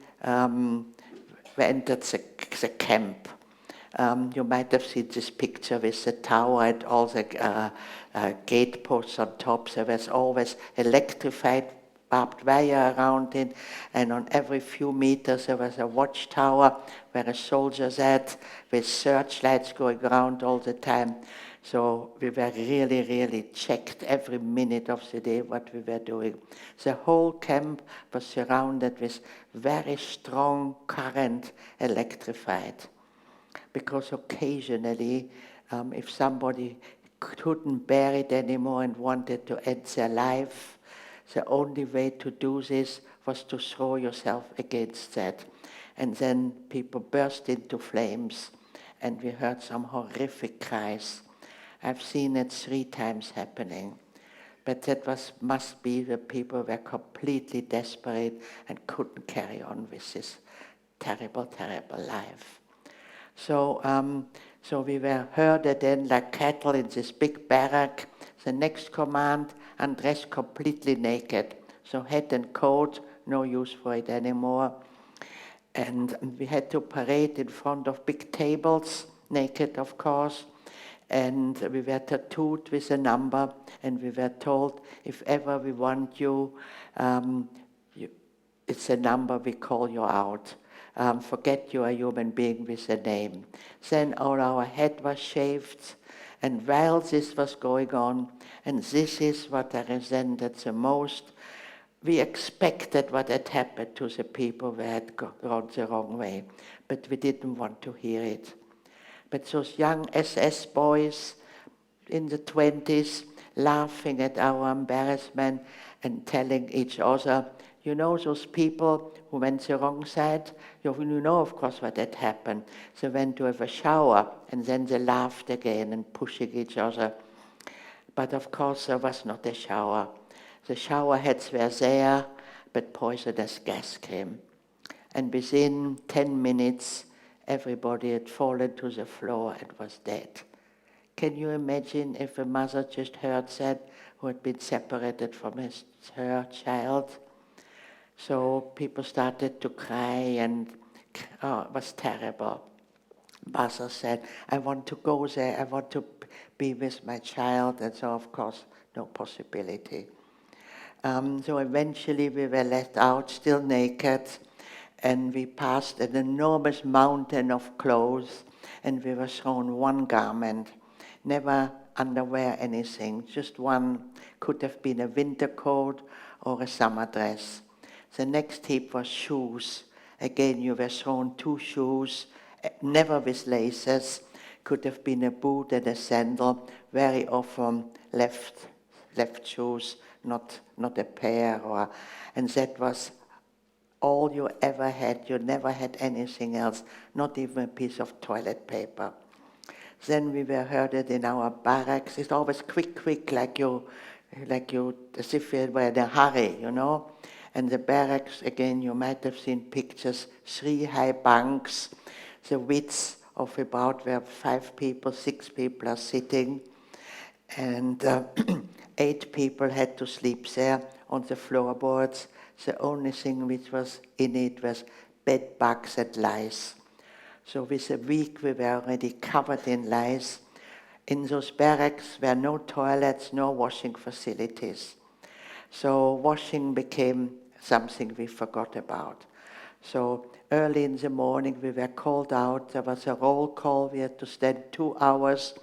entered the camp. You might have seen this picture with the tower and all the gate posts on top. There was always electrified barbed wire around it, and on every few meters there was a watchtower where a soldier sat with searchlights going around all the time. So we were really, really checked every minute of the day what we were doing. The whole camp was surrounded with very strong current, electrified. Because occasionally, if somebody couldn't bear it anymore and wanted to end their life, the only way to do this was to throw yourself against that. And then people burst into flames, and we heard some horrific cries. I've seen it 3 times happening. But that must be the people were completely desperate and couldn't carry on with this terrible, terrible life. So we were herded in like cattle in this big barrack. The next command, undressed completely naked. So hat and coat, no use for it anymore. And we had to parade in front of big tables, naked of course. And we were tattooed with a number, and we were told, if ever we want you, it's a number, we call you out. Forget you are a human being with a name. Then all our head was shaved, and while this was going on, and this is what I resented the most, we expected what had happened to the people who had gone the wrong way, but we didn't want to hear it. But those young SS boys in the 20s laughing at our embarrassment and telling each other, you know those people who went the wrong side? You know, of course, what had happened. They went to have a shower, and then they laughed again and pushing each other. But of course, there was not a shower. The shower heads were there, but poisonous gas came. And within 10 minutes, everybody had fallen to the floor and was dead. Can you imagine if a mother just heard that, who had been separated from her child? So people started to cry, and it was terrible. Mother said, I want to go there, I want to be with my child, and so of course, no possibility. So eventually we were let out, still naked, and we passed an enormous mountain of clothes, and we were shown one garment, never underwear, anything, just one. Could have been a winter coat or a summer dress. The next heap was shoes. Again, you were shown 2 shoes, never with laces. Could have been a boot and a sandal, very often left shoes, not a pair. And that was all you ever had. You never had anything else, not even a piece of toilet paper. Then we were herded in our barracks. It's always quick, like you, as if you were in a hurry, you know. And the barracks, again, you might have seen pictures, 3 high bunks, the width of about where 5 people, 6 people are sitting. And 8 people had to sleep there on the floorboards. The only thing which was in it was bed bugs and lice. So with a week we were already covered in lice. In those barracks were no toilets, no washing facilities. So washing became something we forgot about. So early in the morning we were called out. There was a roll call. We had to stand 2 hours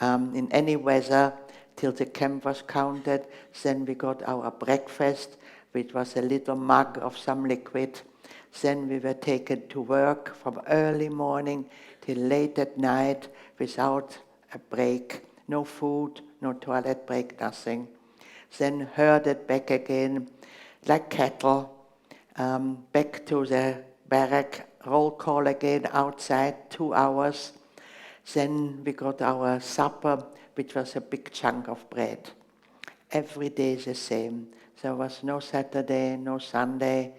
in any weather till the camp was counted. Then we got our breakfast, which was a little mug of some liquid. Then we were taken to work from early morning till late at night without a break. No food, no toilet break, nothing. Then herded back again like cattle, back to the barrack, roll call again outside, 2 hours. Then we got our supper, which was a big chunk of bread. Every day the same. There was no Saturday, no Sunday,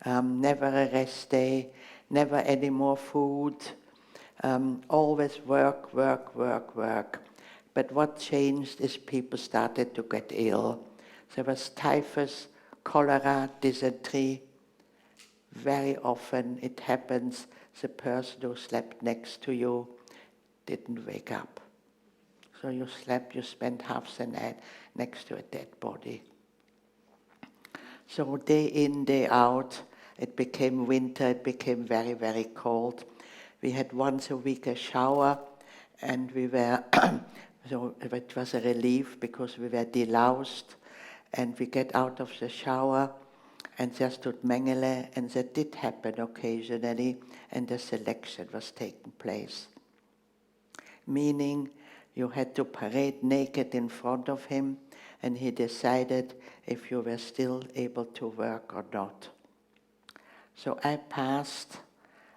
never a rest day, never any more food, always work, work, work, work. But what changed is people started to get ill. There was typhus, cholera, dysentery. Very often it happens the person who slept next to you didn't wake up. So you slept, you spent half the night next to a dead body. So day in, day out, it became winter, it became very, very cold. We had once a week a shower, and we were, so it was a relief because we were deloused, and we get out of the shower, and there stood Mengele, and that did happen occasionally, and the selection was taking place. Meaning, you had to parade naked in front of him, and he decided if you were still able to work or not. So I passed,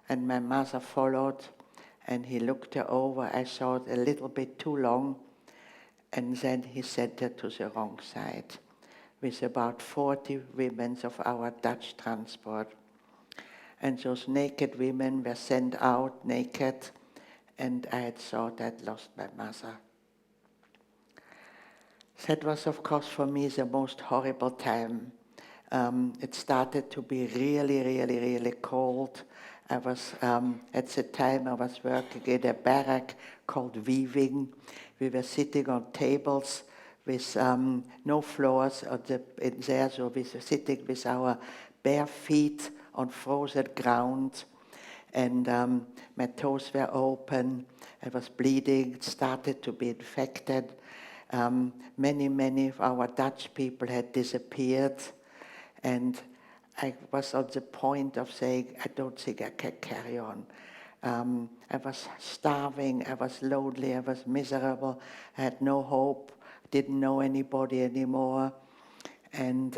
and my mother followed, and he looked her over. I thought a little bit too long, and then he sent her to the wrong side with about 40 women of our Dutch transport. And those naked women were sent out naked, and I had thought I'd lost my mother. That was, of course, for me the most horrible time. It started to be really, really, really cold. I was, at the time I was working in a barrack called Weaving. We were sitting on tables with no floors in there, so we were sitting with our bare feet on frozen ground, and my toes were open. I was bleeding, it started to be infected. Many of our Dutch people had disappeared, and I was on the point of saying, I don't think I can carry on. I was starving, I was lonely, I was miserable, I had no hope, didn't know anybody anymore. And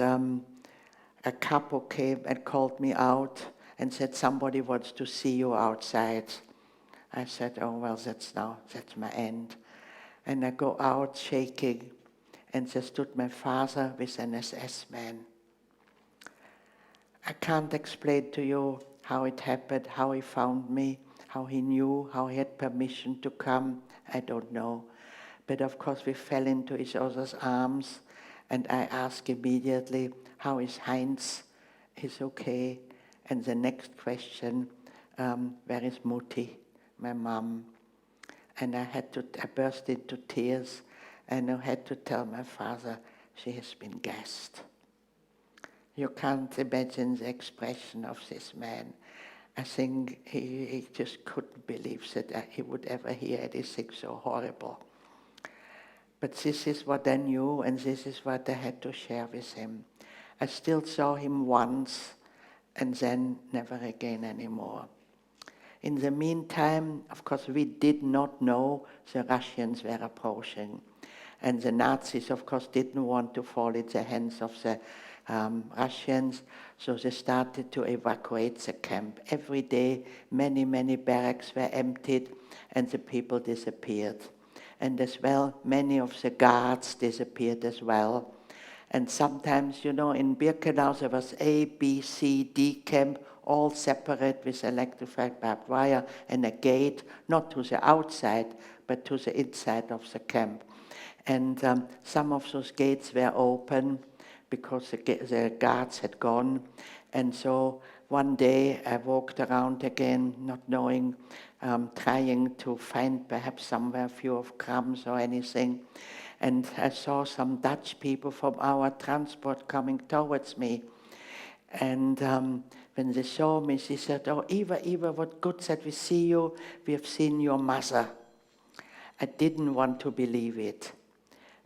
a couple came and called me out and said, somebody wants to see you outside. I said, oh, well, that's my end. And I go out shaking, and there stood my father with an SS man. I can't explain to you how it happened, how he found me, how he knew, how he had permission to come. I don't know. But of course we fell into each other's arms, and I asked immediately, how is Heinz? He's okay. And the next question, where is Mutti, my mom? And I burst into tears, and I had to tell my father, she has been gassed. You can't imagine the expression of this man. I think he just couldn't believe that he would ever hear anything so horrible. But this is what I knew, and this is what I had to share with him. I still saw him once, and then never again anymore. In the meantime, of course, we did not know the Russians were approaching. And the Nazis, of course, didn't want to fall in the hands of the Russians, so they started to evacuate the camp. Every day, many barracks were emptied, and the people disappeared. And as well, many of the guards disappeared as well. And sometimes, in Birkenau, there was A, B, C, D camp, all separate with electrified barbed wire and a gate, not to the outside, but to the inside of the camp. And some of those gates were open because the guards had gone. And so one day I walked around again, not knowing, trying to find perhaps somewhere a few of crumbs or anything. And I saw some Dutch people from our transport coming towards me. And when they saw me, she said, "Oh, Eva, what good that we see you. We have seen your mother." I didn't want to believe it,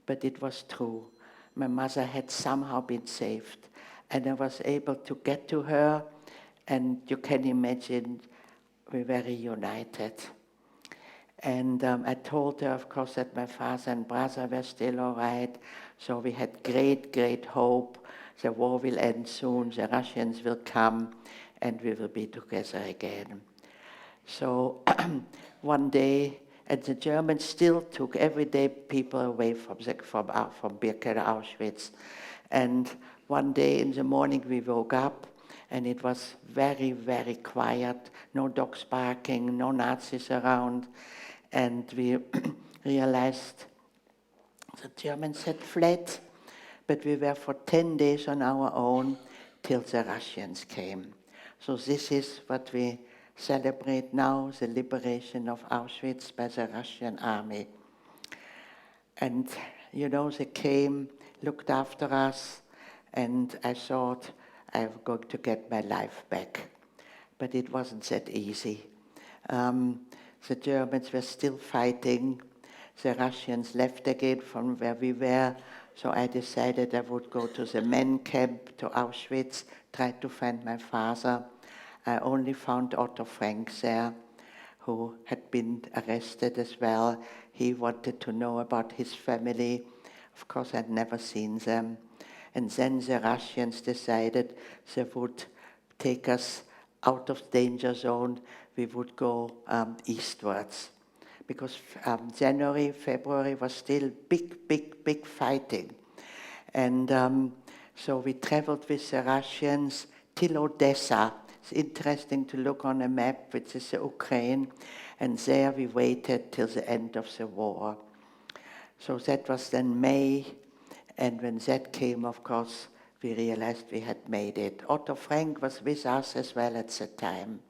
but it was true. My mother had somehow been saved, and I was able to get to her, and you can imagine we were reunited. And I told her, of course, that my father and brother were still all right, so we had great, great hope. The war will end soon, the Russians will come, and we will be together again. So one day, and the Germans still took everyday people away from Bergen, Auschwitz. And one day in the morning we woke up, and it was very, very quiet. No dogs barking, no Nazis around. And we realized the Germans had fled, but we were for 10 days on our own till the Russians came. So this is what we celebrate now, the liberation of Auschwitz by the Russian army. And, you know, they came, looked after us, and I thought I'm going to get my life back. But it wasn't that easy. The Germans were still fighting. The Russians left again from where we were, so I decided I would go to the men camp, to Auschwitz, try to find my father. I only found Otto Frank there, who had been arrested as well. He wanted to know about his family. Of course, I'd never seen them. And then the Russians decided they would take us out of danger zone. We would go eastwards. Because January, February was still big fighting. And so we traveled with the Russians till Odessa. It's interesting to look on a map, which is the Ukraine, and there we waited till the end of the war. So that was then May, and when that came, of course, we realized we had made it. Otto Frank was with us as well at the time.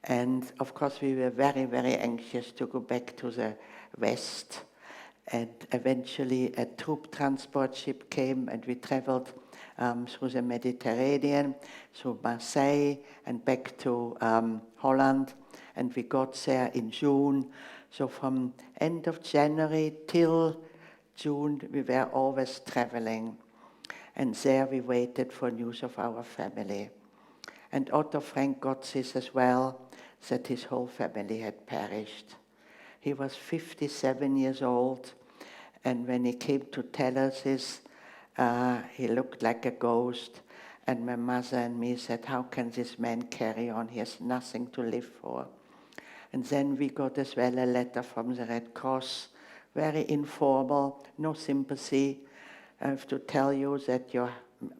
And of course, we were very, very anxious to go back to the West. And eventually a troop transport ship came, and we traveled through the Mediterranean, through Marseille, and back to Holland. And we got there in June. So from end of January till June, we were always traveling. And there we waited for news of our family. And Otto Frank got this as well, that his whole family had perished. He was 57 years old, and when he came to tell us this, he looked like a ghost, and my mother and me said, "How can this man carry on? He has nothing to live for." And then we got as well a letter from the Red Cross, very informal, no sympathy. I have to tell you that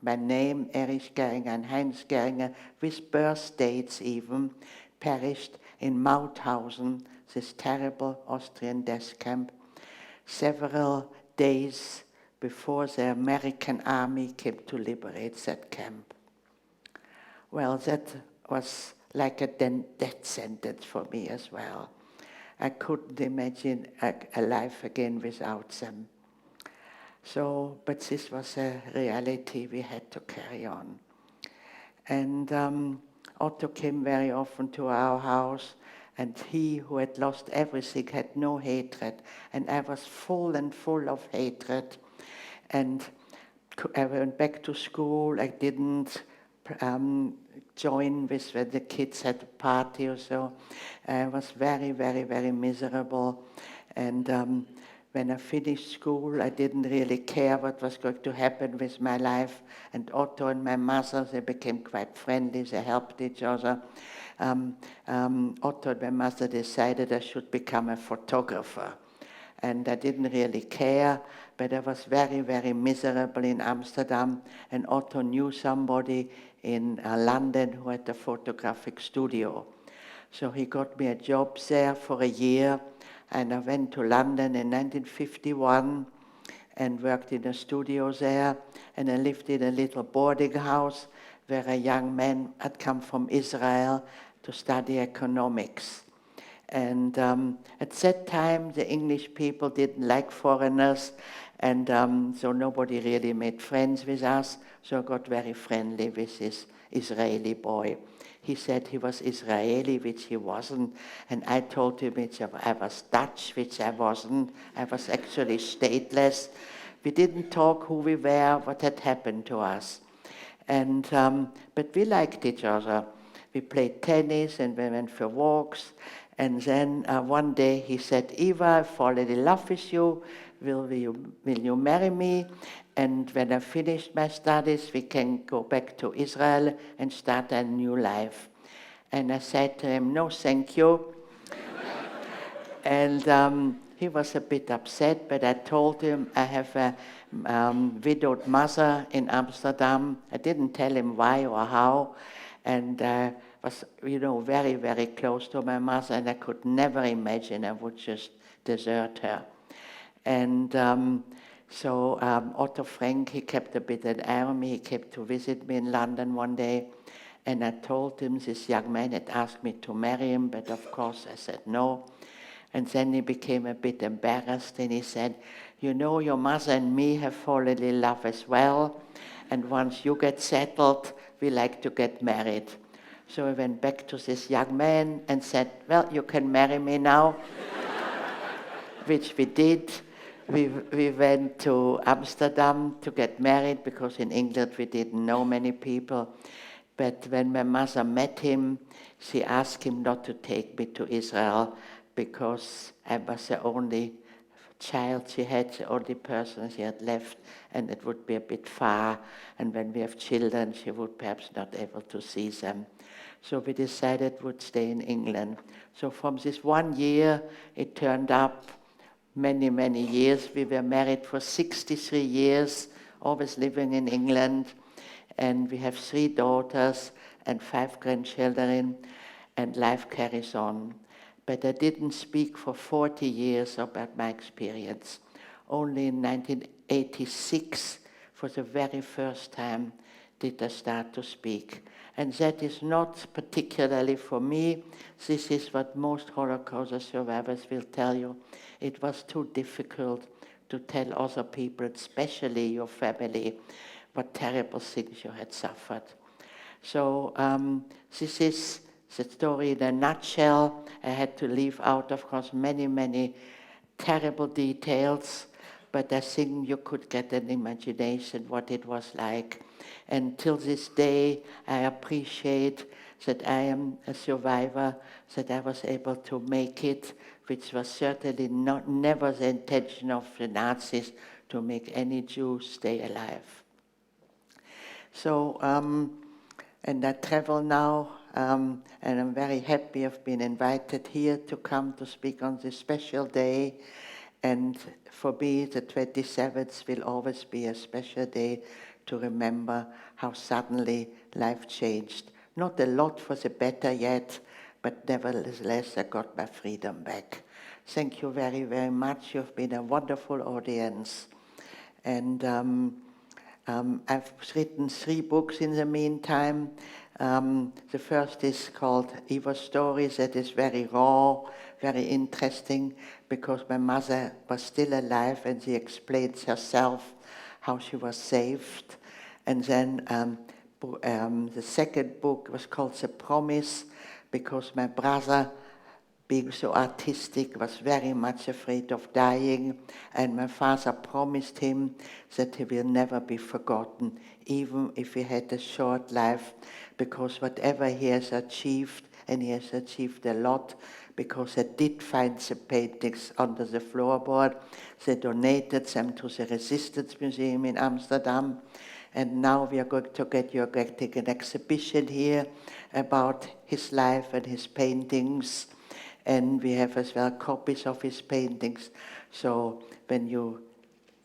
my name, Erich Geringer and Heinz Geringer, with birth dates even, perished in Mauthausen, this terrible Austrian death camp, several days before the American army came to liberate that camp. Well, that was like a death sentence for me as well. I couldn't imagine a life again without them. So, but this was a reality we had to carry on. And Otto came very often to our house, and he, who had lost everything, had no hatred, and I was full of hatred. And I went back to school. I didn't join with when the kids had a party or so. I was very, very, very miserable. And when I finished school, I didn't really care what was going to happen with my life. And Otto and my mother, they became quite friendly. They helped each other. Otto and my mother decided I should become a photographer. And I didn't really care, but I was very, very miserable in Amsterdam. And Otto knew somebody in London who had a photographic studio. So he got me a job there for a year. And I went to London in 1951, and worked in a studio there. And I lived in a little boarding house where a young man had come from Israel to study economics. And at that time, the English people didn't like foreigners, and so nobody really made friends with us, so I got very friendly with this Israeli boy. He said he was Israeli, which he wasn't, and I told him I was Dutch, which I wasn't. I was actually stateless. We didn't talk who we were, what had happened to us. And but we liked each other. We played tennis and we went for walks. And then one day he said, Eva, I fallen in love with you. Will you marry me? And when I finished my studies, we can go back to Israel and start a new life. And I said to him, no, thank you. And he was a bit upset, but I told him I have a widowed mother in Amsterdam. I didn't tell him why or how. And was, very, very close to my mother, and I could never imagine I would just desert her. And so Otto Frank, he kept a bit an eye on me. He came to visit me in London one day, and I told him this young man had asked me to marry him, but of course I said no. And then he became a bit embarrassed, and he said, your mother and me have fallen in love as well, and once you get settled, we like to get married. So I went back to this young man and said, well, you can marry me now, which we did. We went to Amsterdam to get married because in England we didn't know many people. But when my mother met him, she asked him not to take me to Israel because I was the only child she had, the only person she had left, and it would be a bit far. And when we have children, she would perhaps not able to see them. So we decided we'd stay in England. So from this 1 year, it turned up many, many years. We were married for 63 years, always living in England. And we have 3 daughters and 5 grandchildren, and life carries on. But I didn't speak for 40 years about my experience. Only in 1986, for the very first time, did I start to speak. And that is not particularly for me. This is what most Holocaust survivors will tell you. It was too difficult to tell other people, especially your family, what terrible things you had suffered. So this is the story in a nutshell. I had to leave out, of course, many, many terrible details, but I think you could get an imagination what it was like. And till this day, I appreciate that I am a survivor, that I was able to make it, which was certainly never the intention of the Nazis to make any Jew stay alive. So, and I travel now, and I'm very happy I've been invited here to come to speak on this special day. And for me, the 27th will always be a special day to remember how suddenly life changed. Not a lot for the better yet, but nevertheless, I got my freedom back. Thank you very, very much. You've been a wonderful audience. And I've written 3 books in the meantime. The first is called Eva Stories. That is very raw, very interesting, because my mother was still alive and she explains herself how she was saved. And then the second book was called The Promise, because my brother, being so artistic, was very much afraid of dying, and my father promised him that he will never be forgotten, even if he had a short life, because whatever he has achieved, and he has achieved a lot, because I did find the paintings under the floorboard. They donated them to the Resistance Museum in Amsterdam, and now we are going to getting an exhibition here about his life and his paintings. And we have as well copies of his paintings. So when you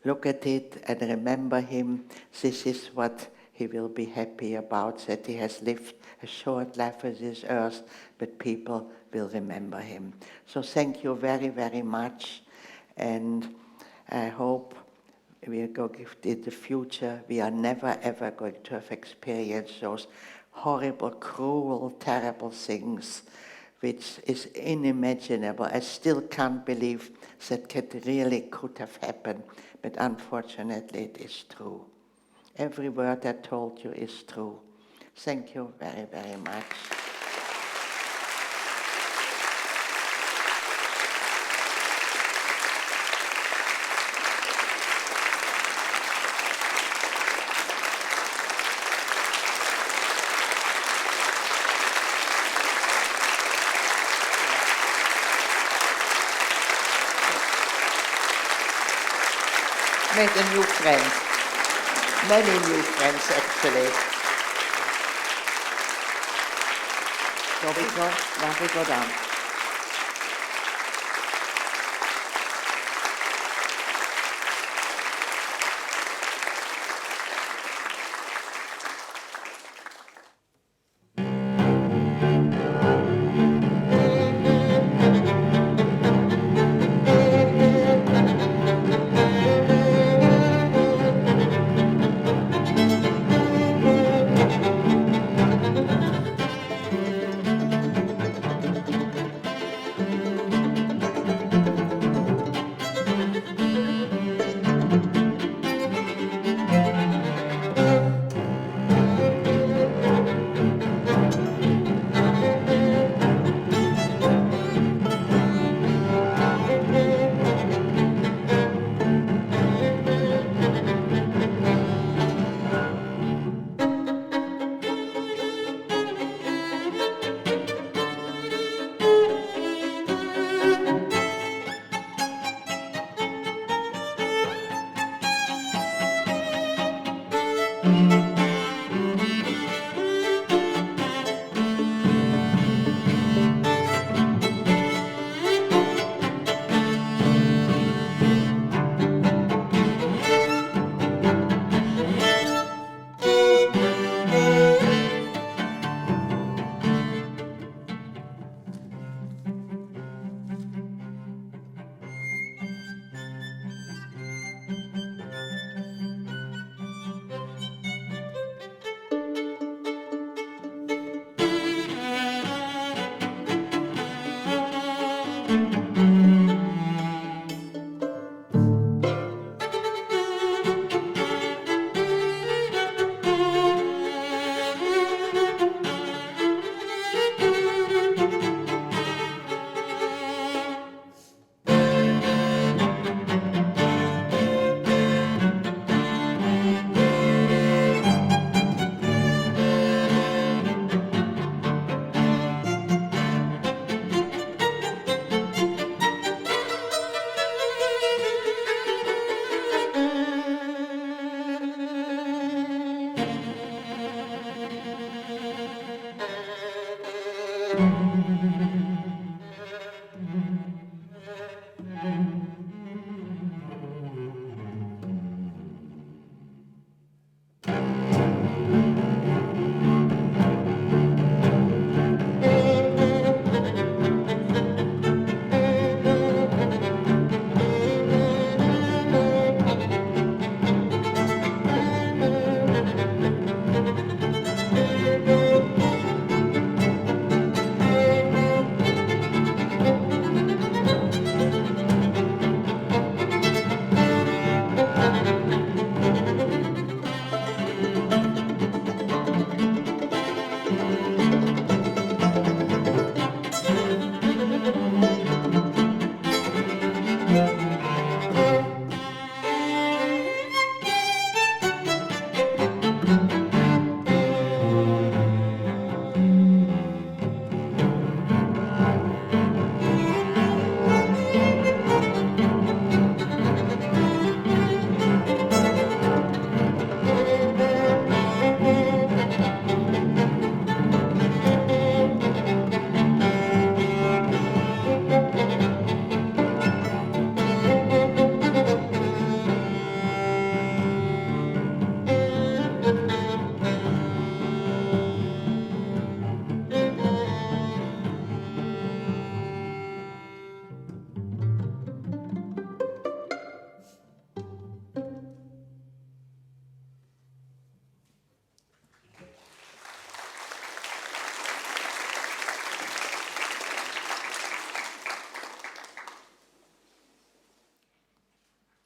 look at it and remember him, this is what he will be happy about, that he has lived a short life on this earth, but people will remember him. So thank you very, very much. And I hope we are going in the future, we are never ever going to have experienced those horrible, cruel, terrible things, which is unimaginable. I still can't believe that really could have happened, but unfortunately it is true. Every word I told you is true. Thank you very, very much. Made a new friend. Many new friends, actually. Shall we go down?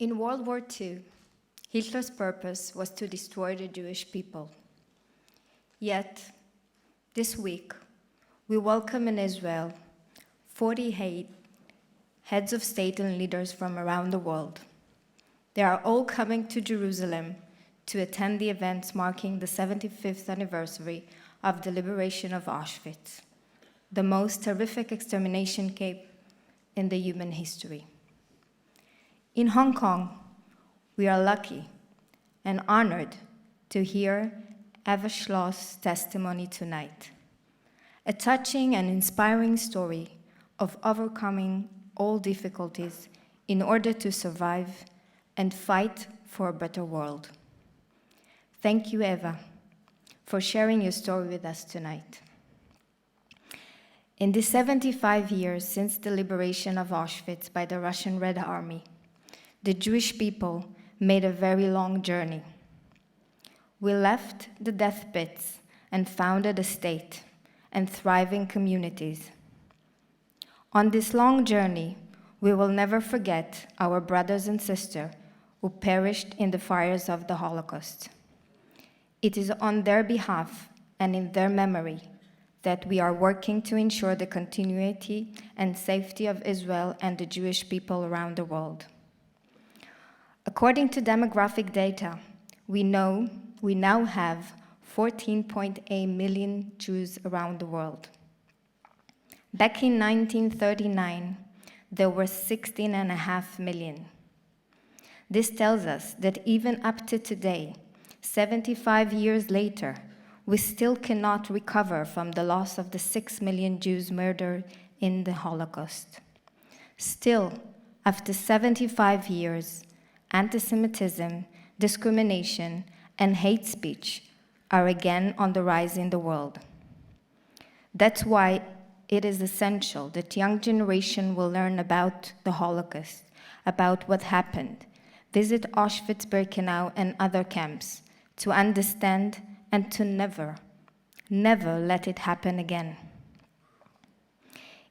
In World War II, Hitler's purpose was to destroy the Jewish people. Yet, this week, we welcome in Israel 48 heads of state and leaders from around the world. They are all coming to Jerusalem to attend the events marking the 75th anniversary of the liberation of Auschwitz, the most horrific extermination camp in the human history. In Hong Kong, we are lucky and honored to hear Eva Schloss' testimony tonight, a touching and inspiring story of overcoming all difficulties in order to survive and fight for a better world. Thank you, Eva, for sharing your story with us tonight. In the 75 years since the liberation of Auschwitz by the Russian Red Army, the Jewish people made a very long journey. We left the death pits and founded a state and thriving communities. On this long journey, we will never forget our brothers and sisters who perished in the fires of the Holocaust. It is on their behalf and in their memory that we are working to ensure the continuity and safety of Israel and the Jewish people around the world. According to demographic data, we now have 14.8 million Jews around the world. Back in 1939, there were 16.5 million. This tells us that even up to today, 75 years later, we still cannot recover from the loss of the 6 million Jews murdered in the Holocaust. Still, after 75 years, anti-Semitism, discrimination, and hate speech are again on the rise in the world. That's why it is essential that young generation will learn about the Holocaust, about what happened, visit Auschwitz-Birkenau and other camps to understand and to never let it happen again.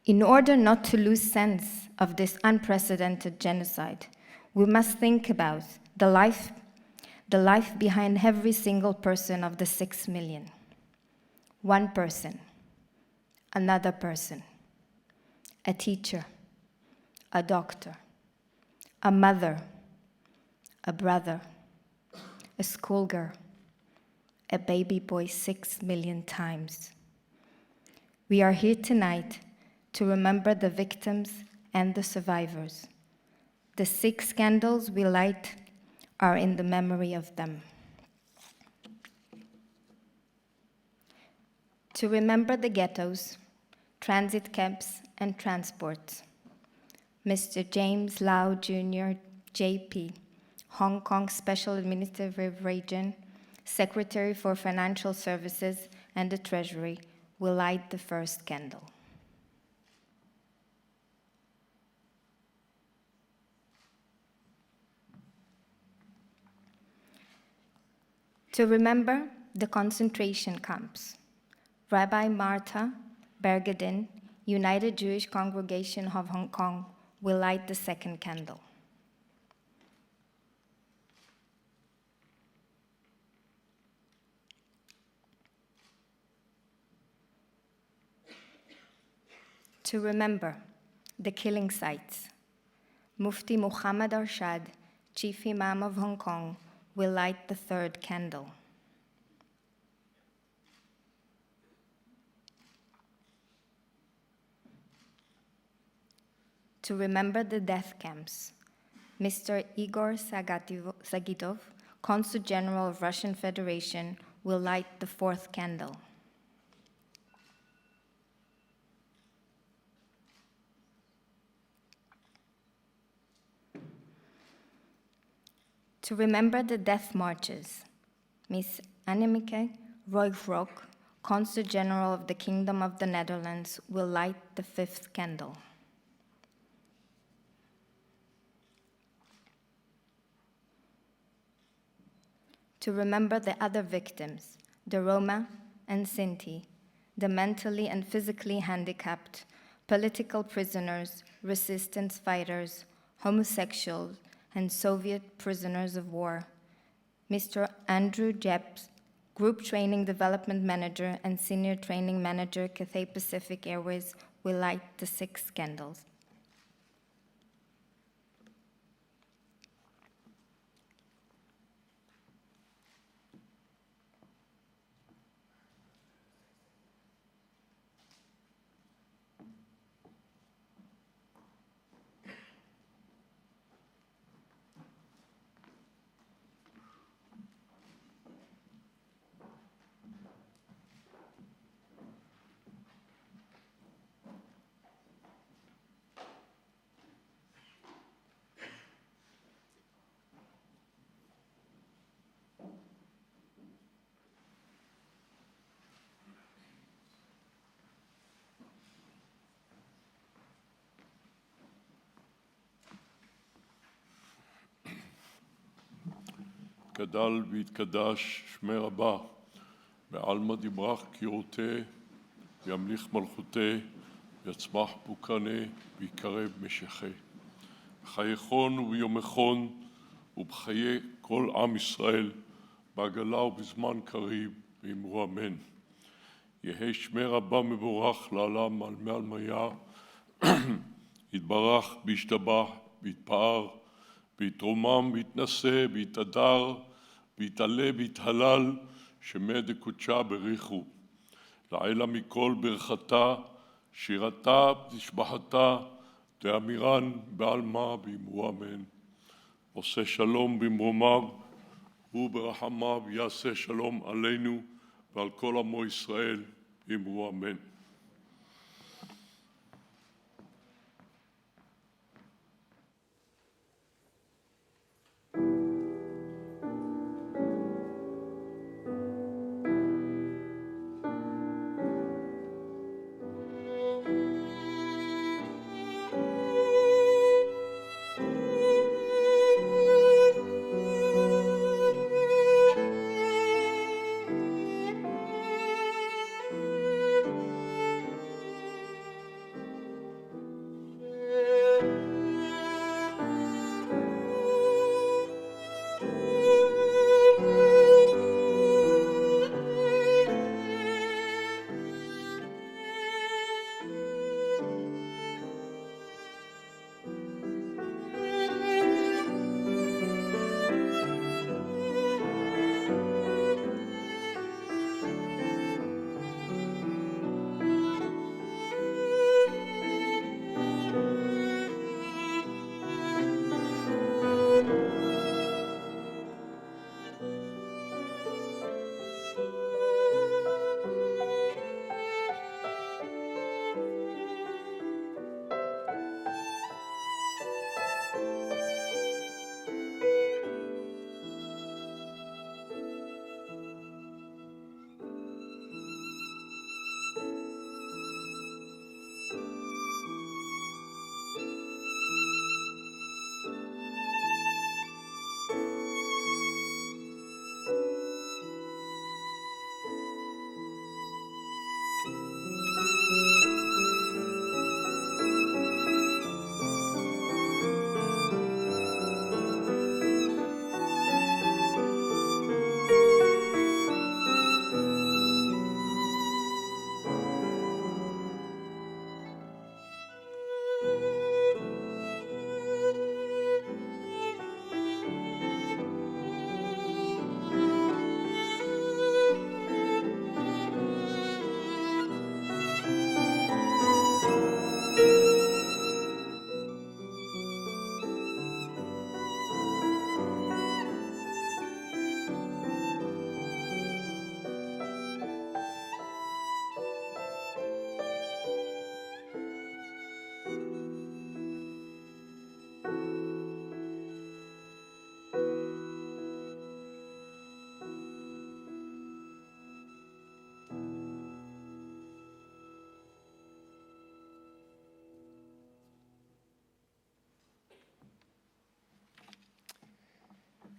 In order not to lose sense of this unprecedented genocide, we must think about the life behind every single person of the 6 million. One person, another person, a teacher, a doctor, a mother, a brother, a schoolgirl, a baby boy 6 million times. We are here tonight to remember the victims and the survivors. The 6 candles we light are in the memory of them. To remember the ghettos, transit camps, and transports, Mr. James Lau Jr., JP, Hong Kong Special Administrative Region, Secretary for Financial Services and the Treasury, will light the first candle. To remember the concentration camps, Rabbi Marta, Bergen, United Jewish Congregation of Hong Kong, will light the second candle. To remember the killing sites, Mufti Mohammed Arshad, Chief Imam of Hong Kong, will light the third candle. To remember the death camps, Mr. Egor Saugatuck, Consul General of Russian Federation, will light the fourth candle. To remember the death marches, Ms. Annemieke Roygrock, Consul General of the Kingdom of the Netherlands, will light the fifth candle. To remember the other victims, the Roma and Sinti, the mentally and physically handicapped, political prisoners, resistance fighters, homosexuals, and Soviet prisoners of war. Mr. Andrew Jeps, Group Training Development Manager and Senior Training Manager, Cathay Pacific Airways, will light the 6 candles. גדל והתקדש שמי רבה, בעלמא דיברך קירותי, וימליך מלכותי, ויצמח בוקרני, ויקרב משכי. בחייכון וביומכון, ובחיי כל עם ישראל, בעגלה ובזמן קריב, ואמרו אמן. יהי שמי רבה מבורך לעולם על מעלמיה, יתברך וישתבח ויתפאר, ויתרומם ויתנשא ויתהדר ויתעלה ויתהלל, שמי דקודשה בריחו. לעילה מכל ברכתה, שירתה ותשבחתה, תאמירן בעלמא ואמרו אמן. עושה שלום במרומיו, וברחמיו יעשה שלום עלינו ועל כל עמו ישראל, אמרו אמן.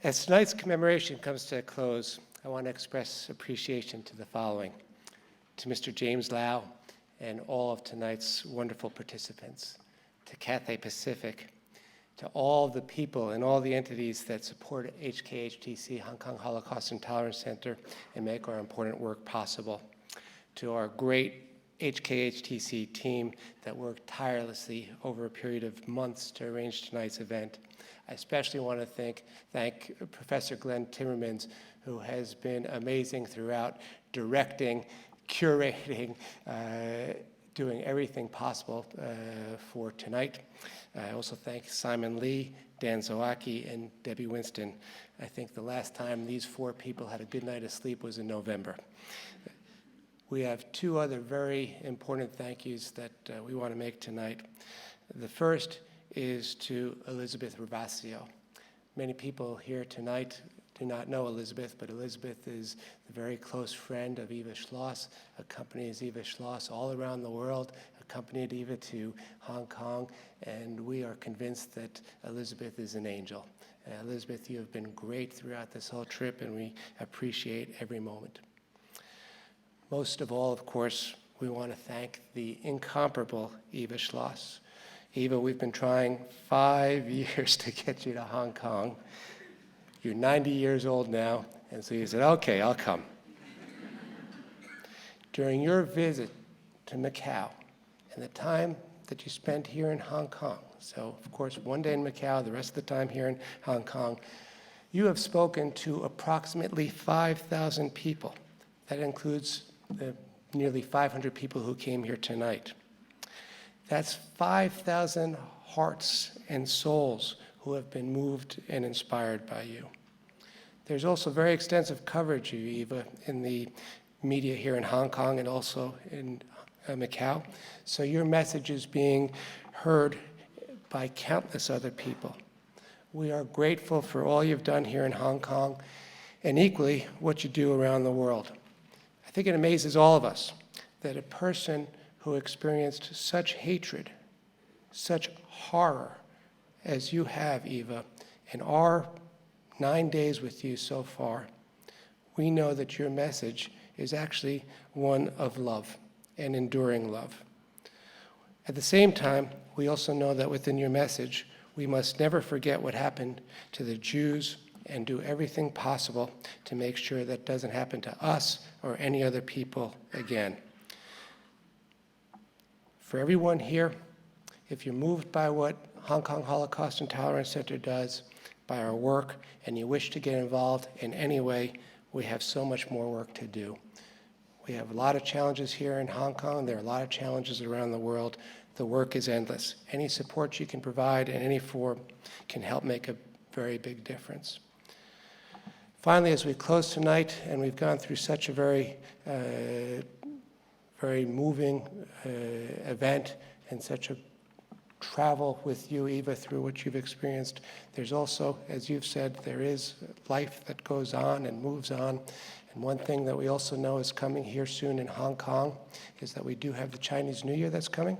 As tonight's commemoration comes to a close, I want to express appreciation to the following: to Mr. James Lau and all of tonight's wonderful participants, to Cathay Pacific, to all the people and all the entities that support HKHTC, Hong Kong Holocaust and Tolerance Center, and make our important work possible. To our great HKHTC team that worked tirelessly over a period of months to arrange tonight's event. I especially want to thank Professor Glenn Timmermans, who has been amazing throughout, directing, curating, doing everything possible for tonight. I also thank Simon Lee, Dan Zawacki, and Debbie Winston. I think the last time these 4 people had a good night of sleep was in November. We have 2 other very important thank yous that we want to make tonight. The first is to Elizabeth Ravasio. Many people here tonight do not know Elizabeth, but Elizabeth is a very close friend of Eva Schloss, accompanies Eva Schloss all around the world, accompanied Eva to Hong Kong, and we are convinced that Elizabeth is an angel. Elizabeth, you have been great throughout this whole trip, and we appreciate every moment. Most of all, of course, we want to thank the incomparable Eva Schloss. Eva, we've been trying 5 years to get you to Hong Kong. You're 90 years old now, and so you said, okay, I'll come. During your visit to Macau and the time that you spent here in Hong Kong, so of course 1 day in Macau, the rest of the time here in Hong Kong, you have spoken to approximately 5,000 people. That includes the nearly 500 people who came here tonight. That's 5,000 hearts and souls who have been moved and inspired by you. There's also very extensive coverage of you, Eva, in the media here in Hong Kong and also in Macau. So your message is being heard by countless other people. We are grateful for all you've done here in Hong Kong and equally what you do around the world. I think it amazes all of us that a person who experienced such hatred, such horror as you have, Eva, in our 9 days with you so far, we know that your message is actually one of love and enduring love. At the same time, we also know that within your message, we must never forget what happened to the Jews and do everything possible to make sure that doesn't happen to us or any other people again. For everyone here, if you're moved by what Hong Kong Holocaust and Tolerance Center does, by our work, and you wish to get involved in any way, we have so much more work to do. We have a lot of challenges here in Hong Kong. There are a lot of challenges around the world. The work is endless. Any support you can provide in any form can help make a very big difference. Finally, as we close tonight, and we've gone through such a very moving event and such a travel with you, Eva, through what you've experienced, there's also, as you've said, there is life that goes on and moves on. And one thing that we also know is coming here soon in Hong Kong is that we do have the Chinese New Year that's coming.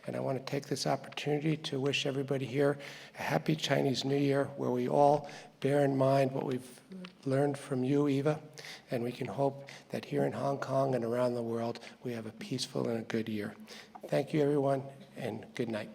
And I want to take this opportunity to wish everybody here a happy Chinese New Year, where we all bear in mind what we've learned from you, Eva, and we can hope that here in Hong Kong and around the world, we have a peaceful and a good year. Thank you, everyone, and good night.